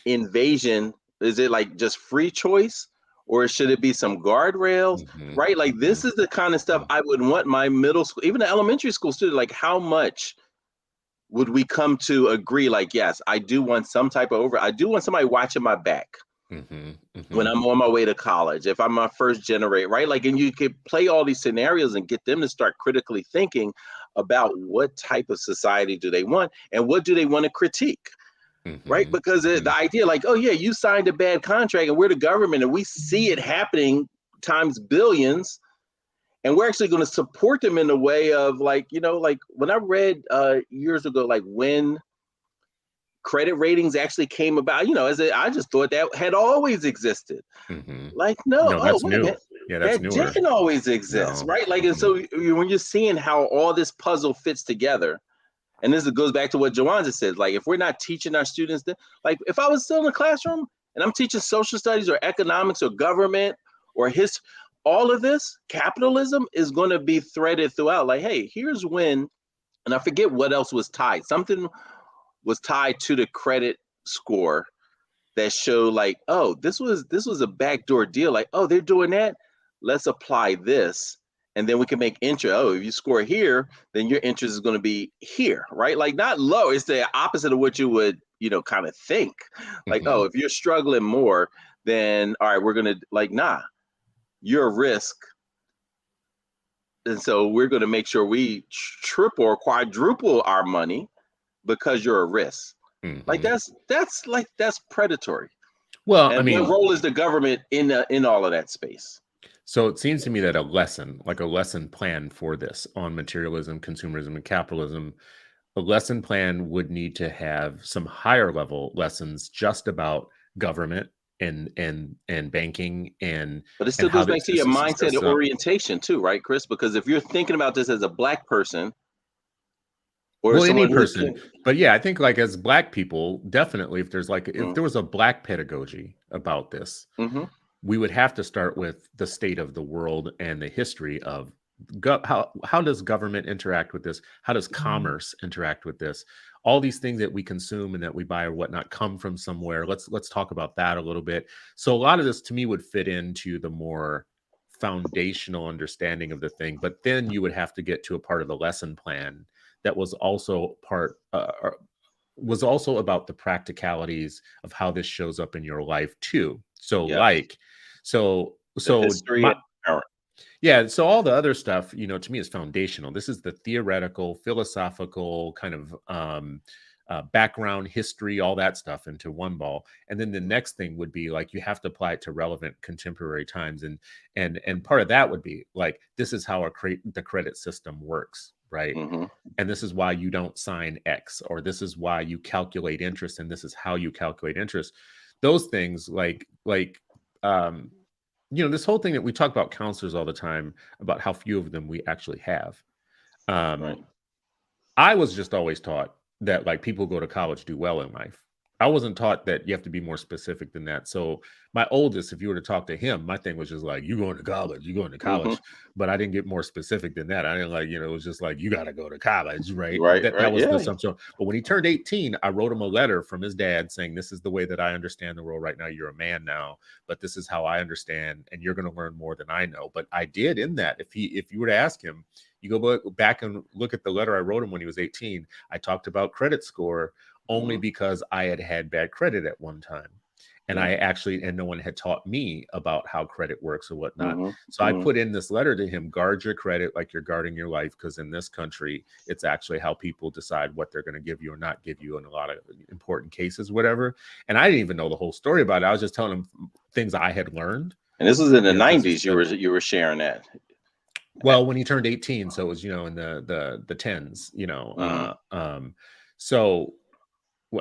invasion is it, like just free choice, or should it be some guardrails, right? Like, this is the kind of stuff I would want my middle school, even the elementary school student, like, how much would we come to agree, like, yes, I do want some type of I do want somebody watching my back when I'm on my way to college, if I'm my first generation, right? Like, and you could play all these scenarios and get them to start critically thinking about what type of society do they want and what do they want to critique, right? Because the idea like, oh yeah, you signed a bad contract and we're the government and we see it happening times billions, and we're actually going to support them in a way of like, like when I read years ago, like when credit ratings actually came about, I just thought that had always existed. Like, no, that's new. Yeah, that's newer. That didn't always exist, right? Like, and so when you're seeing how all this puzzle fits together, and this goes back to what Joanne just said, like, if we're not teaching our students, like if I was still in the classroom and I'm teaching social studies or economics or government or history, all of this, capitalism is going to be threaded throughout. Like, hey, here's when, and I forget what else was tied. Something was tied to the credit score that showed like, oh, this was a backdoor deal. Like, oh, they're doing that. Let's apply this. And then we can make interest. Oh, if you score here, then your interest is going to be here, right? Like, not low. It's the opposite of what you would, kind of think. Like, oh, if you're struggling more, then all right, we're going to like, nah, you're a risk. And so we're going to make sure we triple or quadruple our money because you're a risk. Like, that's predatory. Well, and I mean, what role is the government in all of that space? So it seems to me that a lesson plan for this on materialism, consumerism, and capitalism, a lesson plan would need to have some higher level lessons just about government and banking but it still goes back to your mindset and orientation too, right, Chris? Because if you're thinking about this as a Black person, or any person, but yeah, I think like as Black people, definitely, if there's like if there was a Black pedagogy about this, we would have to start with the state of the world and the history of how does government interact with this? How does commerce interact with this? All these things that we consume and that we buy or whatnot come from somewhere. Let's talk about that a little bit. So a lot of this to me would fit into the more foundational understanding of the thing, but then you would have to get to a part of the lesson plan that was also about the practicalities of how this shows up in your life too. So so all the other stuff, to me is foundational. This is the theoretical, philosophical kind of background history, all that stuff into one ball. And then the next thing would be like, you have to apply it to relevant contemporary times. And part of that would be like, this is how the credit system works. Right. And this is why you don't sign X, or this is why you calculate interest. And this is how you calculate interest. Those things this whole thing that we talk about counselors all the time about how few of them we actually have. I was just always taught that like people go to college do well in life. I wasn't taught that you have to be more specific than that. So my oldest, if you were to talk to him, my thing was just like, you going to college, you going to college. But I didn't get more specific than that. I didn't like, it was just like, you got to go to college, right? Right, That was the yeah. assumption. But when he turned 18, I wrote him a letter from his dad saying, this is the way that I understand the world right now. You're a man now, but this is how I understand, and you're going to learn more than I know. But I did in that. If you were to ask him, you go back and look at the letter I wrote him when he was 18. I talked about credit score only because I had bad credit at one time. And and no one had taught me about how credit works or whatnot. So I put in this letter to him, guard your credit like you're guarding your life, because in this country, it's actually how people decide what they're going to give you or not give you in a lot of important cases, whatever. And I didn't even know the whole story about it. I was just telling him things I had learned. And this was in the 90s. You were sharing that. Well, when he turned 18, so it was, in the tens, so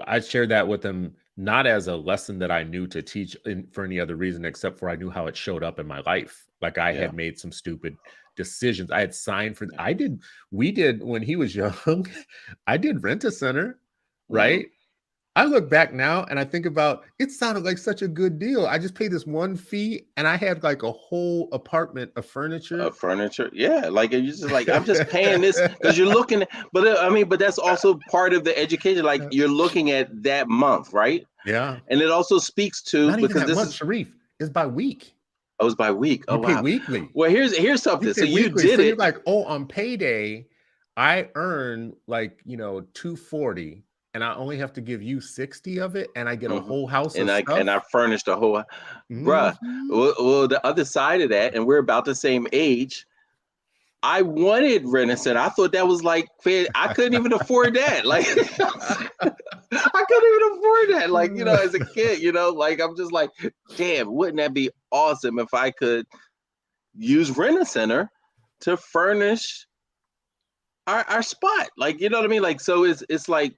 I shared that with him, not as a lesson that I knew to teach for any other reason, except for I knew how it showed up in my life. Like I had made some stupid decisions. I had signed for, we did when he was young, I did Rent-A-Center, right? I look back now and I think about, it sounded like such a good deal. I just paid this one fee and I had like a whole apartment of furniture. Yeah. Like, you're just like, I'm just paying this because you're looking at, but that's also part of the education. Like you're looking at that month, right? Yeah. And it also speaks to, not because even that month, Sharif, it's by week. Oh, it's by week. Oh, wow. Weekly. Well, here's something. So you did it. You're like, on payday, I earn like, $240. And I only have to give you 60 of it, and I get a whole house of stuff. And I furnished a whole, bruh. Well, the other side of that, and we're about the same age. I wanted Rent-A-Center. I thought that was like fair. I couldn't even afford that. Like, I couldn't even afford that. Like, as a kid, like I'm just like, damn, wouldn't that be awesome if I could use Rent-A-Center to furnish our spot? Like, you know what I mean? Like, so it's like.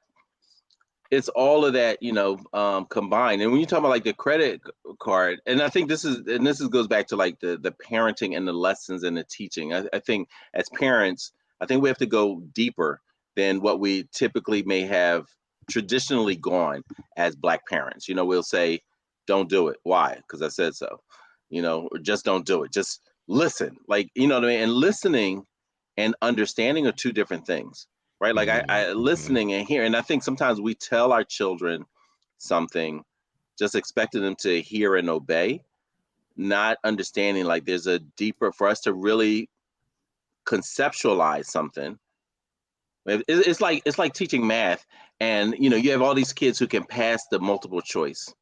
It's all of that, combined. And when you talk about like the credit card, and I think this goes back to like the parenting and the lessons and the teaching. I think as parents, I think we have to go deeper than what we typically may have traditionally gone as Black parents. We'll say, don't do it. Why? Because I said so, or just don't do it. Just listen. Like, you know what I mean? And listening and understanding are two different things. Right. Like I listening and hearing. And I think sometimes we tell our children something, just expecting them to hear and obey, not understanding like there's a deeper, for us to really conceptualize something. It's like teaching math, and you have all these kids who can pass the multiple choice,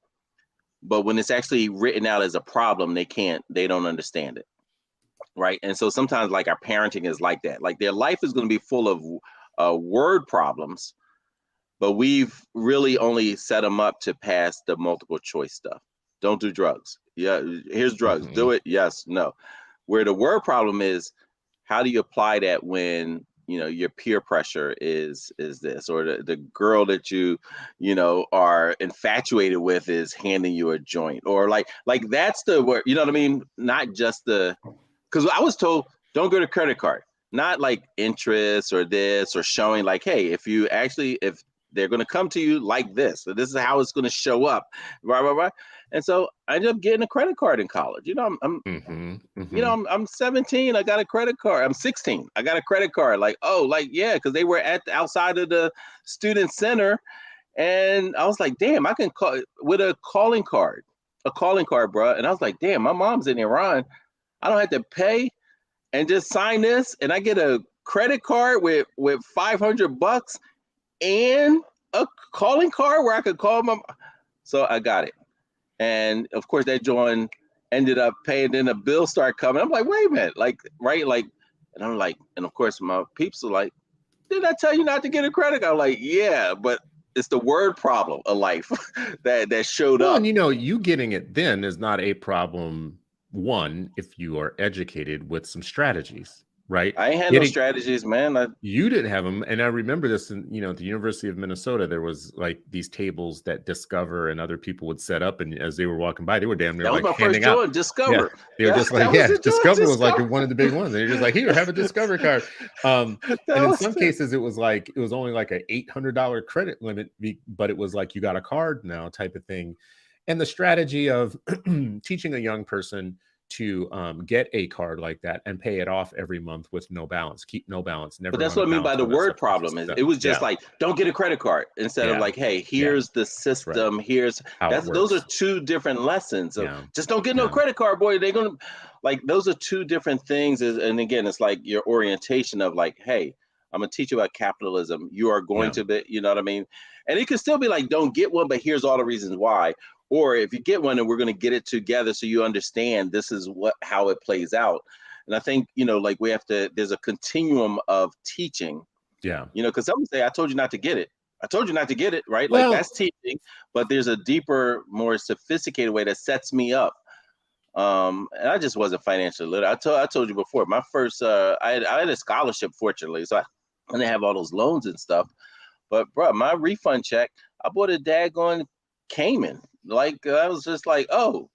but when it's actually written out as a problem, they don't understand it. Right. And so sometimes like our parenting is like that. Like their life is going to be full of word problems, but we've really only set them up to pass the multiple choice stuff. Don't do drugs. Yeah, here's drugs. Do it. Yes, no. Where the word problem is, how do you apply that when your peer pressure is this, or the girl that you are infatuated with is handing you a joint, or like that's the word. You know what I mean? Not just because I was told don't go to credit card. Not like interest or this, or showing like, hey, if they're going to come to you like this, so this is how it's going to show up, right. And so I ended up getting a credit card in college. I'm 17. I got a credit card. I'm 16. I got a credit card. Like, yeah, because they were outside of the student center, and I was like, damn, I can call with a calling card, bro. And I was like, damn, my mom's in Iran. I don't have to pay. And just sign this, and I get a credit card with $500 and a calling card where I could call my. So I got it, and of course that joint ended up paying. Then the bill started coming. I'm like, wait a minute, like, right, like, and I'm like, and of course my peeps are like, didn't I tell you not to get a credit card? I'm like, yeah, but it's the word problem of life that showed up. And you getting it then is not a problem. One, if you are educated with some strategies, right? I ain't had no strategies, man. You didn't have them. And I remember this at the University of Minnesota, there was like these tables that Discover and other people would set up. And as they were walking by, they were damn near That was like my first handing out. joint, Discover. Yeah, they were just like, Discover was like one of the big ones. And you're just like, here, have a Discover card. And in some cases, it was only like an $800 credit limit, but it was like, you got a card now type of thing. And the strategy of teaching a young person to get a card like that and pay it off every month with no balance, keep no balance. Never. But that's what I mean by the word problem. Is it was just like, don't get a credit card instead of like, hey, here's the system. Right. Here's those are two different lessons. Of just don't get no credit card, boy. They're gonna like those are two different things. And again, it's like your orientation of like, hey, I'm gonna teach you about capitalism. You are going to be, you know what I mean? And it could still be like, don't get one, but here's all the reasons why. Or if you get one and we're going to get it together so you understand this is how it plays out. And I think, like we have to, there's a continuum of teaching. Yeah. Because some say, I told you not to get it. I told you not to get it, right? Well, like that's teaching, but there's a deeper, more sophisticated way that sets me up. And I just wasn't financially literate. I told you before, my first, I had a scholarship, fortunately. So I didn't have all those loans and stuff. But bro, my refund check, I bought a daggone Cayman. Like I was just like, oh,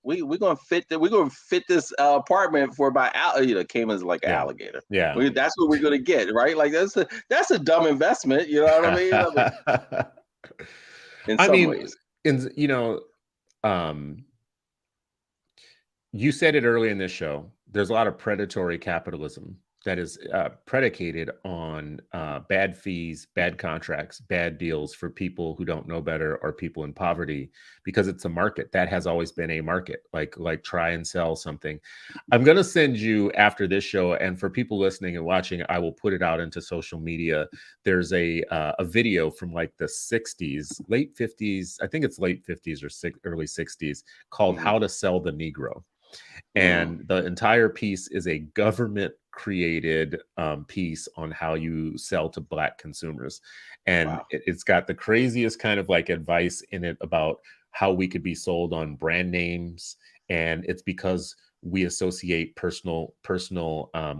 we're gonna fit this apartment for about Cayman's like an alligator. Yeah, that's what we're gonna get, right? Like that's a dumb investment. You know what I mean? In some ways, you said it early in this show. There's a lot of predatory capitalism that is predicated on bad fees, bad contracts, bad deals for people who don't know better or people in poverty, because it's a market. That has always been a market, like try and sell something. I'm going to send you after this show, and for people listening and watching, I will put it out into social media. There's a video from like the 60s, late 50s, I think it's late 50s or early 60s, called How to Sell the Negro. And the entire piece is a government created piece on how you sell to Black consumers. And it's got the craziest kind of like advice in it about how we could be sold on brand names. And it's because we associate personal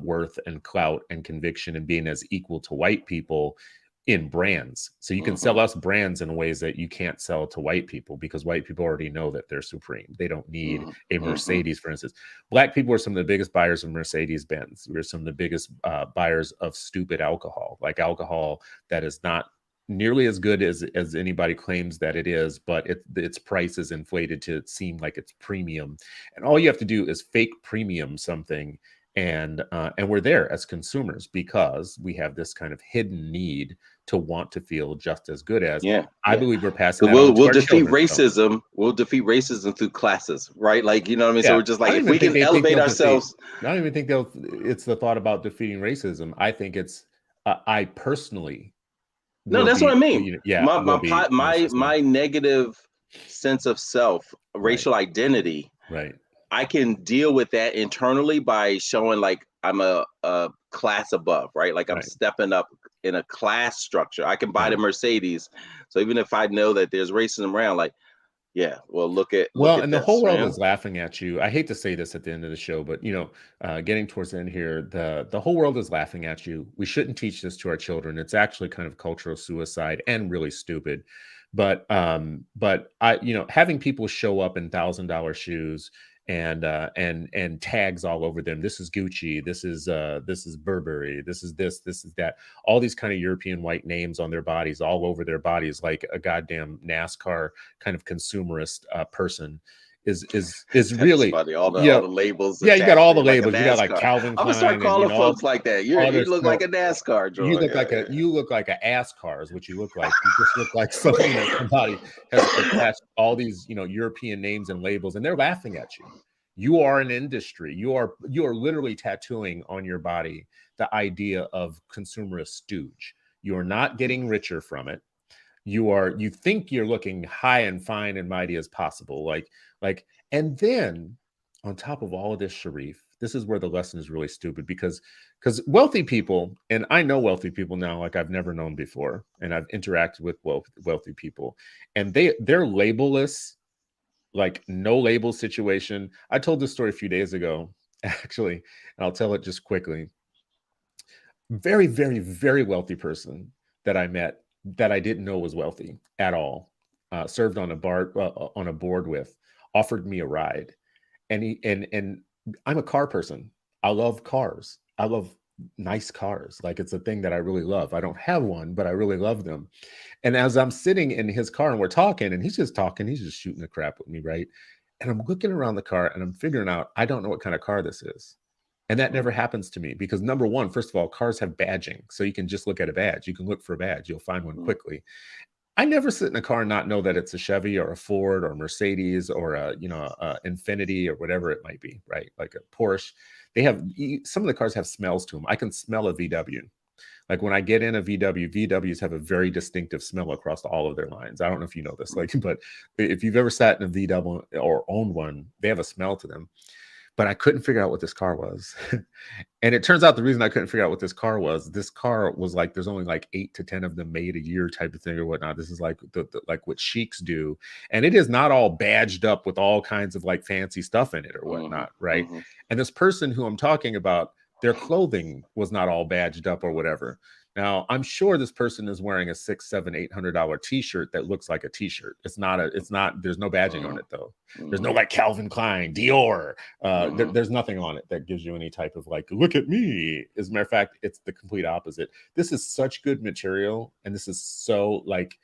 worth and clout and conviction and being as equal to white people in brands. So you can sell us brands in ways that you can't sell to white people, because white people already know that they're supreme. They don't need a Mercedes, for instance. Black people are some of the biggest buyers of Mercedes-Benz. We're some of the biggest buyers of stupid alcohol, like alcohol that is not nearly as good as anybody claims that it is, but its price is inflated to seem like it's premium. And all you have to do is fake premium something. And we're there as consumers because we have this kind of hidden need to want to feel just as good as. I believe we're passing. We'll defeat racism. So. We'll defeat racism through classes, right? Like, you know what I mean? So we're just like, if we can elevate ourselves. I don't even think it's the thought about defeating racism. I think it's I personally. No, that's what I mean. My negative sense of self, racial identity. Right. I can deal with that internally by showing like I'm a class above, right? Like I'm stepping up in a class structure. I can buy the Mercedes. So even if I know that there's racism around, like, look at the whole world is laughing at you. I hate to say this at the end of the show, but getting towards the end here, the whole world is laughing at you. We shouldn't teach this to our children. It's actually kind of cultural suicide and really stupid. But I, having people show up in $1,000 shoes and tags all over them. This is Gucci. This is Burberry. This is that. All these kind of European white names on their bodies, all over their bodies, like a goddamn NASCAR kind of consumerist person is really funny. All the labels. Yeah, you got all the labels. You got like Calvin Klein. I'm gonna start calling folks like that. You look like a NASCAR driver. You look like an ass car is what you look like. You just look like something that somebody has attached all these European names and labels, and they're laughing at you. You are an industry. You are literally tattooing on your body the idea of consumerist stooge. You are not getting richer from it. You think you're looking high and fine and mighty as possible. And then on top of all of this, Sharif, this is where the lesson is really stupid, because wealthy people, and I know wealthy people now like I've never known before, and I've interacted with wealthy people, and they're labelless, like no label situation. I told this story a few days ago actually, and I'll tell it just quickly. Very, very, very wealthy person that I met that I didn't know was wealthy at all. Served on a board with, offered me a ride, and I'm a car person. I love cars. I love nice cars. Like, it's a thing that I really love. I don't have one, but I really love them. And as I'm sitting in his car and we're talking, and he's just talking, he's just shooting the crap with me, right? And I'm looking around the car and I'm figuring out I don't know what kind of car this is. And that never happens to me because, number one, first of all, cars have badging. So you can just look at a badge. You can look for a badge. You'll find one quickly. I never sit in a car and not know that it's a Chevy or a Ford or a Mercedes or a Infiniti or whatever it might be, right? Like a Porsche. They have, some of the cars have smells to them. I can smell a VW. Like when I get in a VW, VWs have a very distinctive smell across all of their lines. I don't know if you know this, like, but if you've ever sat in a VW or owned one, they have a smell to them. But I couldn't figure out what this car was. And it turns out the reason I couldn't figure out what this car was like, there's only like 8 to 10 of them made a year type of thing or whatnot. This is like like what sheiks do. And it is not all badged up with all kinds of like fancy stuff in it or whatnot, right? And this person who I'm talking about, their clothing was not all badged up or whatever. Now, I'm sure this person is wearing a $600, $700, $800 t-shirt that looks like a t-shirt. There's no badging on it though. There's no like Calvin Klein, Dior. There's nothing on it that gives you any type of like, look at me. As a matter of fact, it's the complete opposite. This is such good material. And this is so like,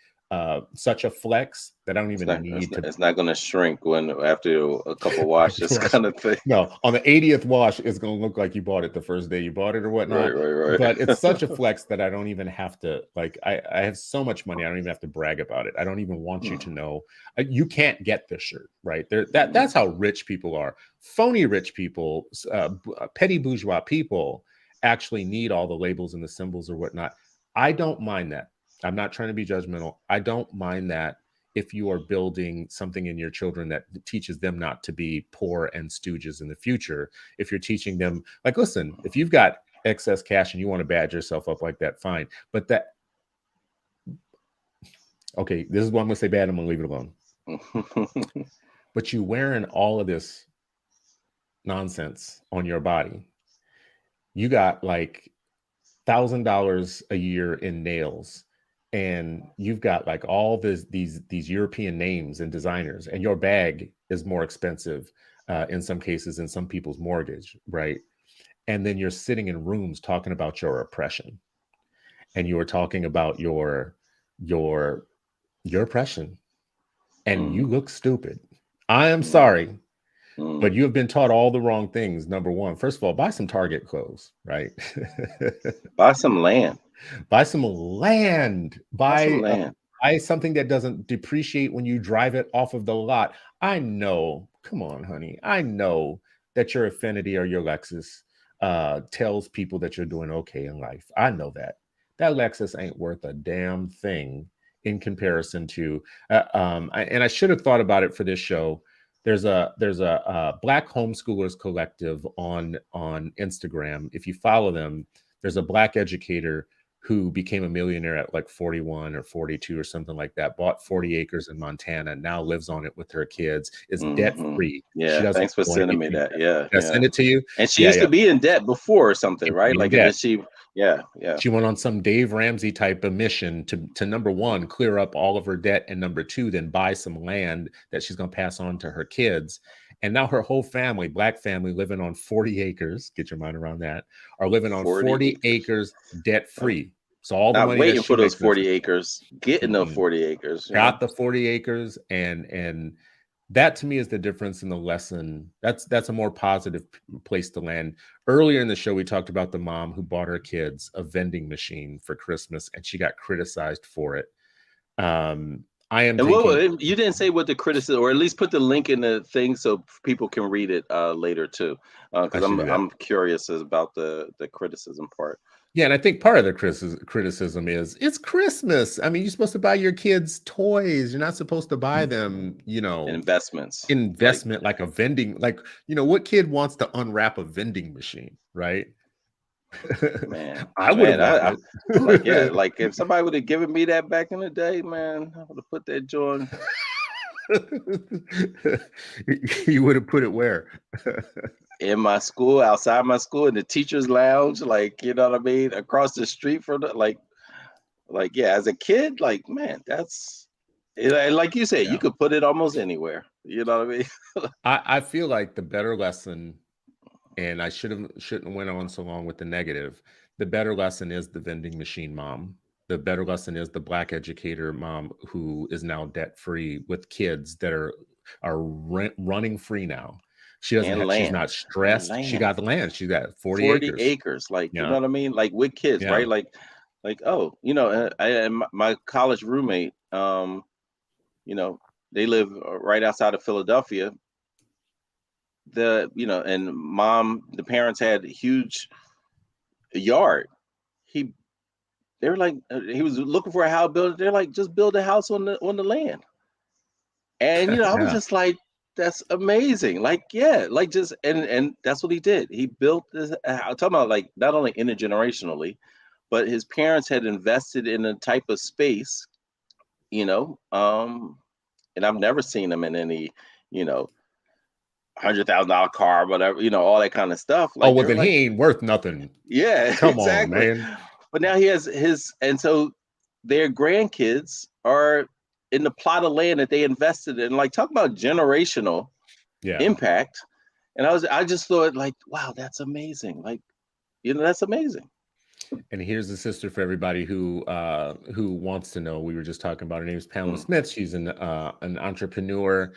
such a flex that I don't even need to. It's not going to shrink after a couple washes, kind of thing. No, on the 80th wash, it's going to look like you bought it the first day you bought it or whatnot. Right. But it's such a flex that I don't even have to, like, I have so much money, I don't even have to brag about it. I don't even want you to know. You can't get this shirt, right? That's how rich people are. Phony rich people, petty bourgeois people actually need all the labels and the symbols or whatnot. I don't mind that. I'm not trying to be judgmental. I don't mind that if you are building something in your children that teaches them not to be poor and stooges in the future. If you're teaching them, like, listen, if you've got excess cash and you want to badge yourself up like that, fine. But okay, this is what I'm going to say bad. I'm going to leave it alone. But you wearing all of this nonsense on your body. You got like $1,000 a year in nails. And you've got like all these European names and designers, and your bag is more expensive in some cases in some people's mortgage, right? And then you're sitting in rooms talking about your oppression, and you were talking about your oppression, and you look stupid. I am sorry, but you have been taught all the wrong things. Number one, first of all, buy some Target clothes, right? Buy some land. Buy some land. Buy something that doesn't depreciate when you drive it off of the lot. I know, come on, honey. I know that your Affinity or your Lexus tells people that you're doing okay in life. I know that. That Lexus ain't worth a damn thing in comparison to, and I should have thought about it for this show. There's a Black Homeschoolers Collective on Instagram. If you follow them, there's a Black educator who became a millionaire at like 41 or 42 or something like that, bought 40 acres in Montana, now lives on it with her kids, is debt free. Yeah, thanks for sending me that. Yeah. Send it to you. And she used to be in debt before or something, right? Like, and then she went on some Dave Ramsey type of mission to number one, clear up all of her debt, and number two, then buy some land that she's going to pass on to her kids. And now her whole family, Black family, living on 40 acres, get your mind around that, are living on 40 acres debt free. So all the not money waiting for those 40 acres, getting those 40 acres. Got the 40 acres. And that to me is the difference in the lesson. That's a more positive place to land. Earlier in the show, we talked about the mom who bought her kids a vending machine for Christmas, and she got criticized for it. You didn't say what the criticism, or at least put the link in the thing so people can read it later too, because I'm curious about the criticism part. Yeah, and I think part of the criticism is it's Christmas. I mean, you're supposed to buy your kids toys. You're not supposed to buy them, investment like a vending, like, what kid wants to unwrap a vending machine, right? Man, I would have. Like if somebody would have given me that back in the day, man, I would have put that joint. You would have put it where? In my school, outside my school, in the teacher's lounge, like, you know what I mean, across the street from the, like yeah, as a kid, like, man, that's and like you said, you Yeah. could put it almost anywhere. You know what I mean? I feel like the better lesson, and I shouldn't went on so long with the negative. The better lesson is the vending machine mom. The better lesson is the Black educator mom who is now debt free with kids that are running free now. She doesn't And have. She's land, not and stressed. She land, got the land. She got 40 40 acres. acres, like, you know Yeah, what I mean? Like with kids, yeah. right? Like, oh, you know, and my college roommate, you know, they live right outside of Philadelphia. You know, and the parents had a huge yard. He They were like, he was looking for a house builder. They're like, just build a house on the land. And you know, I was Yeah. just like, that's amazing. Like, yeah, like just and that's what he did. He built this. I'm talking about like not only intergenerationally, but his parents had invested in a type of space, you know. And I've never seen him in any, you know, $100,000 car, whatever, you know, all that kind of stuff. Oh, Like they well, were then he like, ain't worth nothing. yeah, Come on, exactly. man. But now he has and so their grandkids are in the plot of land that they invested in. Like, talk about generational Yeah. impact. And I just thought, like, wow, that's amazing. Like, you know, that's amazing. And here's the sister for everybody who wants to know. We were just talking about her name is Pamela Smith. She's an entrepreneur.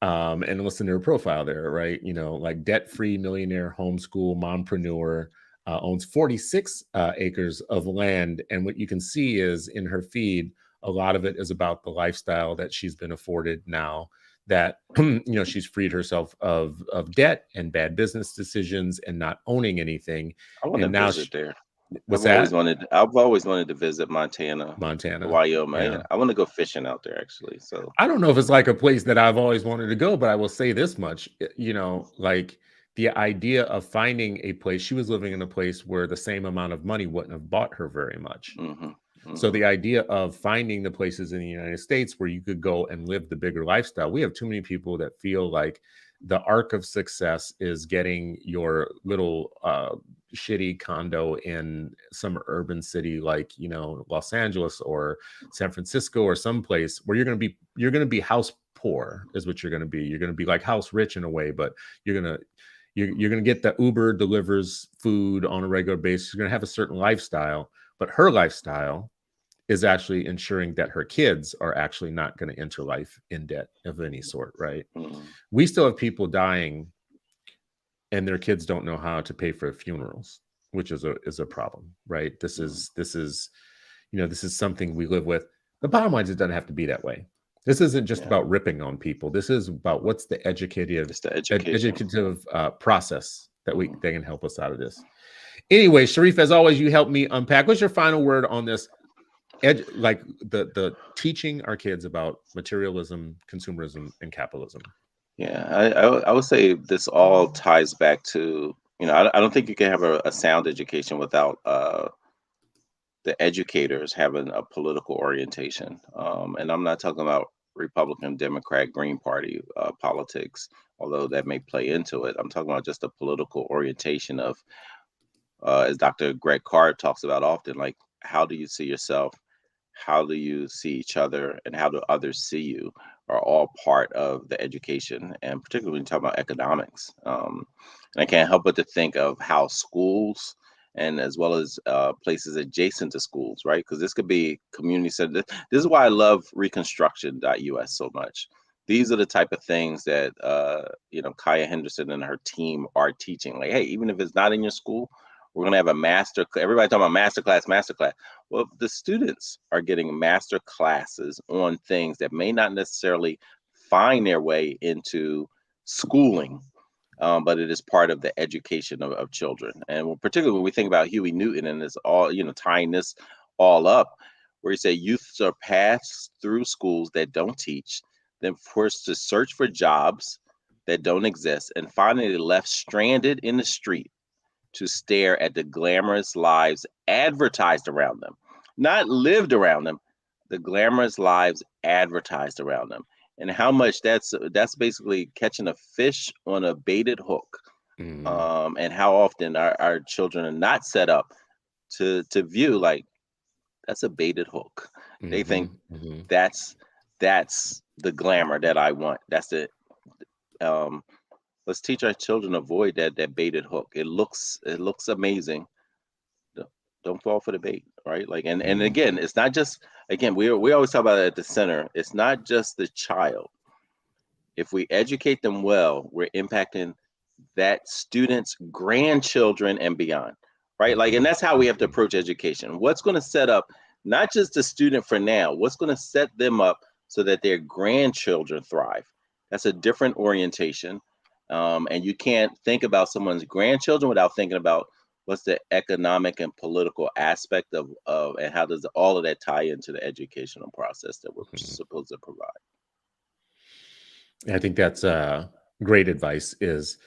And listen to her profile there, right? You know, like debt-free millionaire, homeschool, mompreneur, owns 46 acres of land. And what you can see is in her feed, a lot of it is about the lifestyle that she's been afforded now that, you know, she's freed herself of debt and bad business decisions and not owning anything. I want to And now visit there. what's I've always wanted to visit Montana, Montana. Wyoming. Yeah. I want to go fishing out there, actually. So I don't know if it's like a place that I've always wanted to go, but I will say this much, you know, like the idea of finding a place, she was living in a place where the same amount of money wouldn't have bought her very much. So the idea of finding the places in the United States where you could go and live the bigger lifestyle, we have too many people that feel like the arc of success is getting your little shitty condo in some urban city like, you know, Los Angeles or San Francisco or someplace where you're going to be house poor is what you're going to be. You're going to be like house rich in a way, but you're going to get the Uber delivers food on a regular basis. You're going to have a certain lifestyle, but her lifestyle is actually ensuring that her kids are actually not going to enter life in debt of any sort, right? We still have people dying and their kids don't know how to pay for funerals, which is a problem, right? This is, you know, this is something we live with. The bottom line is it doesn't have to be that way. This isn't just about ripping on people. This is about what's the educative process that they can help us out of this. Anyway, Sharif, as always, you helped me unpack. What's your final word on this? Like the teaching our kids about materialism, consumerism, and capitalism. Yeah, I would say this all ties back to, you know, I don't think you can have a sound education without the educators having a political orientation. And I'm not talking about Republican, Democrat, Green Party politics, although that may play into it. I'm talking about just a political orientation of, as Dr. Greg Card talks about often, like, how do you see yourself? How do you see each other, and how do others see you, are all part of the education, and particularly when you talk about economics. And I can't help but to think of how schools, and as well as places adjacent to schools, right? Because this could be community center. This is why I love Reconstruction.us so much. These are the type of things that you know, Kaya Henderson and her team are teaching. Like, hey, even if it's not in your school, we're going to have a master. Everybody talking about master class. Well, the students are getting master classes on things that may not necessarily find their way into schooling, but it is part of the education of children. And particularly when we think about Huey Newton and this all, you know, tying this all up, where he said youths are passed through schools that don't teach, then forced to search for jobs that don't exist, and finally left stranded in the street to stare at the glamorous lives advertised around them, not lived around them, the glamorous lives advertised around them. and how much that's basically catching a fish on a baited hook. And how often our children are not set up to view like that's a baited hook. They think that's the glamour that I want. That's it. Let's teach our children to avoid that baited hook. It looks amazing. Don't fall for the bait, right? Like, and again, it's not just, again, we always talk about it at the center. It's not just the child. If we educate them well, we're impacting that student's grandchildren and beyond, right? Like, and that's how we have to approach education. What's going to set up not just the student for now, what's going to set them up so that their grandchildren thrive? That's a different orientation. And you can't think about someone's grandchildren without thinking about what's the economic and political aspect of and how does all of that tie into the educational process that we're supposed to provide. I think that's great advice. Is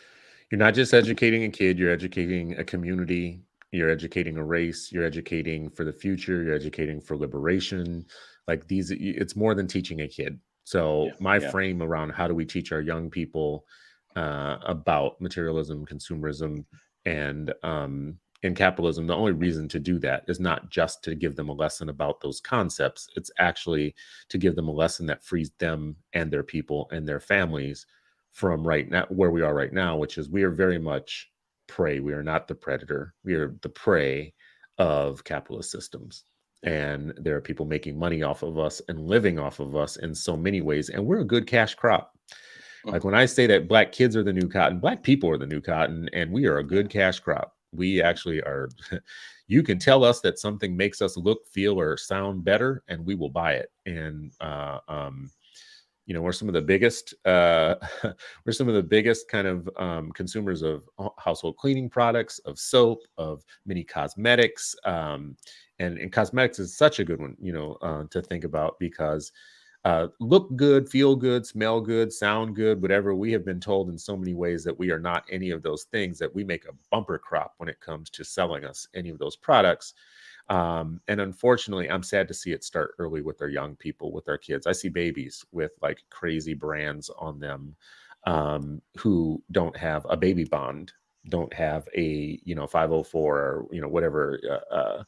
you're not just educating a kid, you're educating a community, you're educating a race, you're educating for the future, you're educating for liberation. Like it's more than teaching a kid. So my frame around how do we teach our young people about materialism, consumerism, and capitalism, the only reason to do that is not just to give them a lesson about those concepts. It's actually to give them a lesson that frees them and their people and their families from right now, where we are right now, which is we are very much prey. We are not the predator. We are the prey of capitalist systems. And there are people making money off of us and living off of us in so many ways. And we're a good cash crop. Like when I say that Black kids are the new cotton, Black people are the new cotton, and we are a good cash crop. We actually are. You can tell us that something makes us look, feel, or sound better, and we will buy it. And we're some of the biggest. We're some of the biggest kind of consumers of household cleaning products, of soap, of many cosmetics. And cosmetics is such a good one, to think about because. Look good, feel good, smell good, sound good, whatever. We have been told in so many ways that we are not any of those things, that we make a bumper crop when it comes to selling us any of those products. And unfortunately, I'm sad to see it start early with our young people, with our kids. I see babies with like crazy brands on them who don't have a baby bond, don't have a 504 or whatever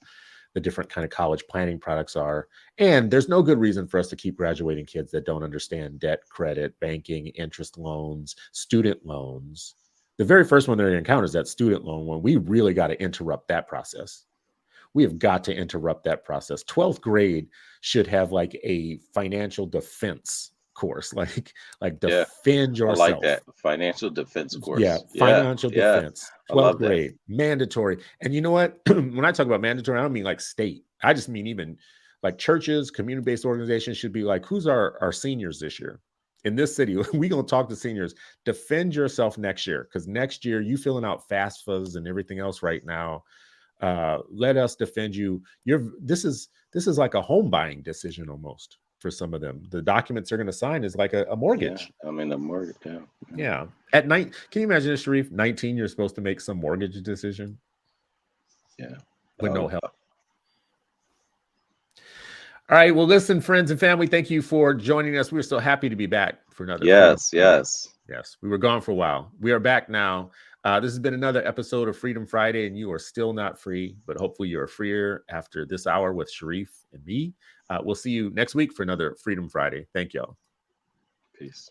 the different kind of college planning products are. And there's no good reason for us to keep graduating kids that don't understand debt, credit, banking, interest loans, student loans. The very first one they're going to encounter is that student loan one. We really got to interrupt that process. We have got to interrupt that process. 12th grade should have like a financial defense course, like defend yourself. I like that financial defense course. Yeah, financial defense. 12th grade, mandatory. And you know what? When I talk about mandatory, I don't mean like state. I just mean even like churches, community-based organizations should be like, who's our seniors this year? In this city, we're going to talk to seniors. Defend yourself next year, because next year you filling out FAFSAs and everything else right now. Let us defend you. This is like a home buying decision almost. For some of them, the documents they're going to sign is like a mortgage. Yeah, I mean, a mortgage. Yeah. At night, can you imagine, Sharif? 19, you're supposed to make some mortgage decision. Yeah. With no help. All right. Well, listen, friends and family, thank you for joining us. We're so happy to be back for another. Yes. We were gone for a while. We are back now. This has been another episode of Freedom Friday, and you are still not free, but hopefully you're freer after this hour with Sharif and me. We'll see you next week for another Freedom Friday. Thank y'all. Peace.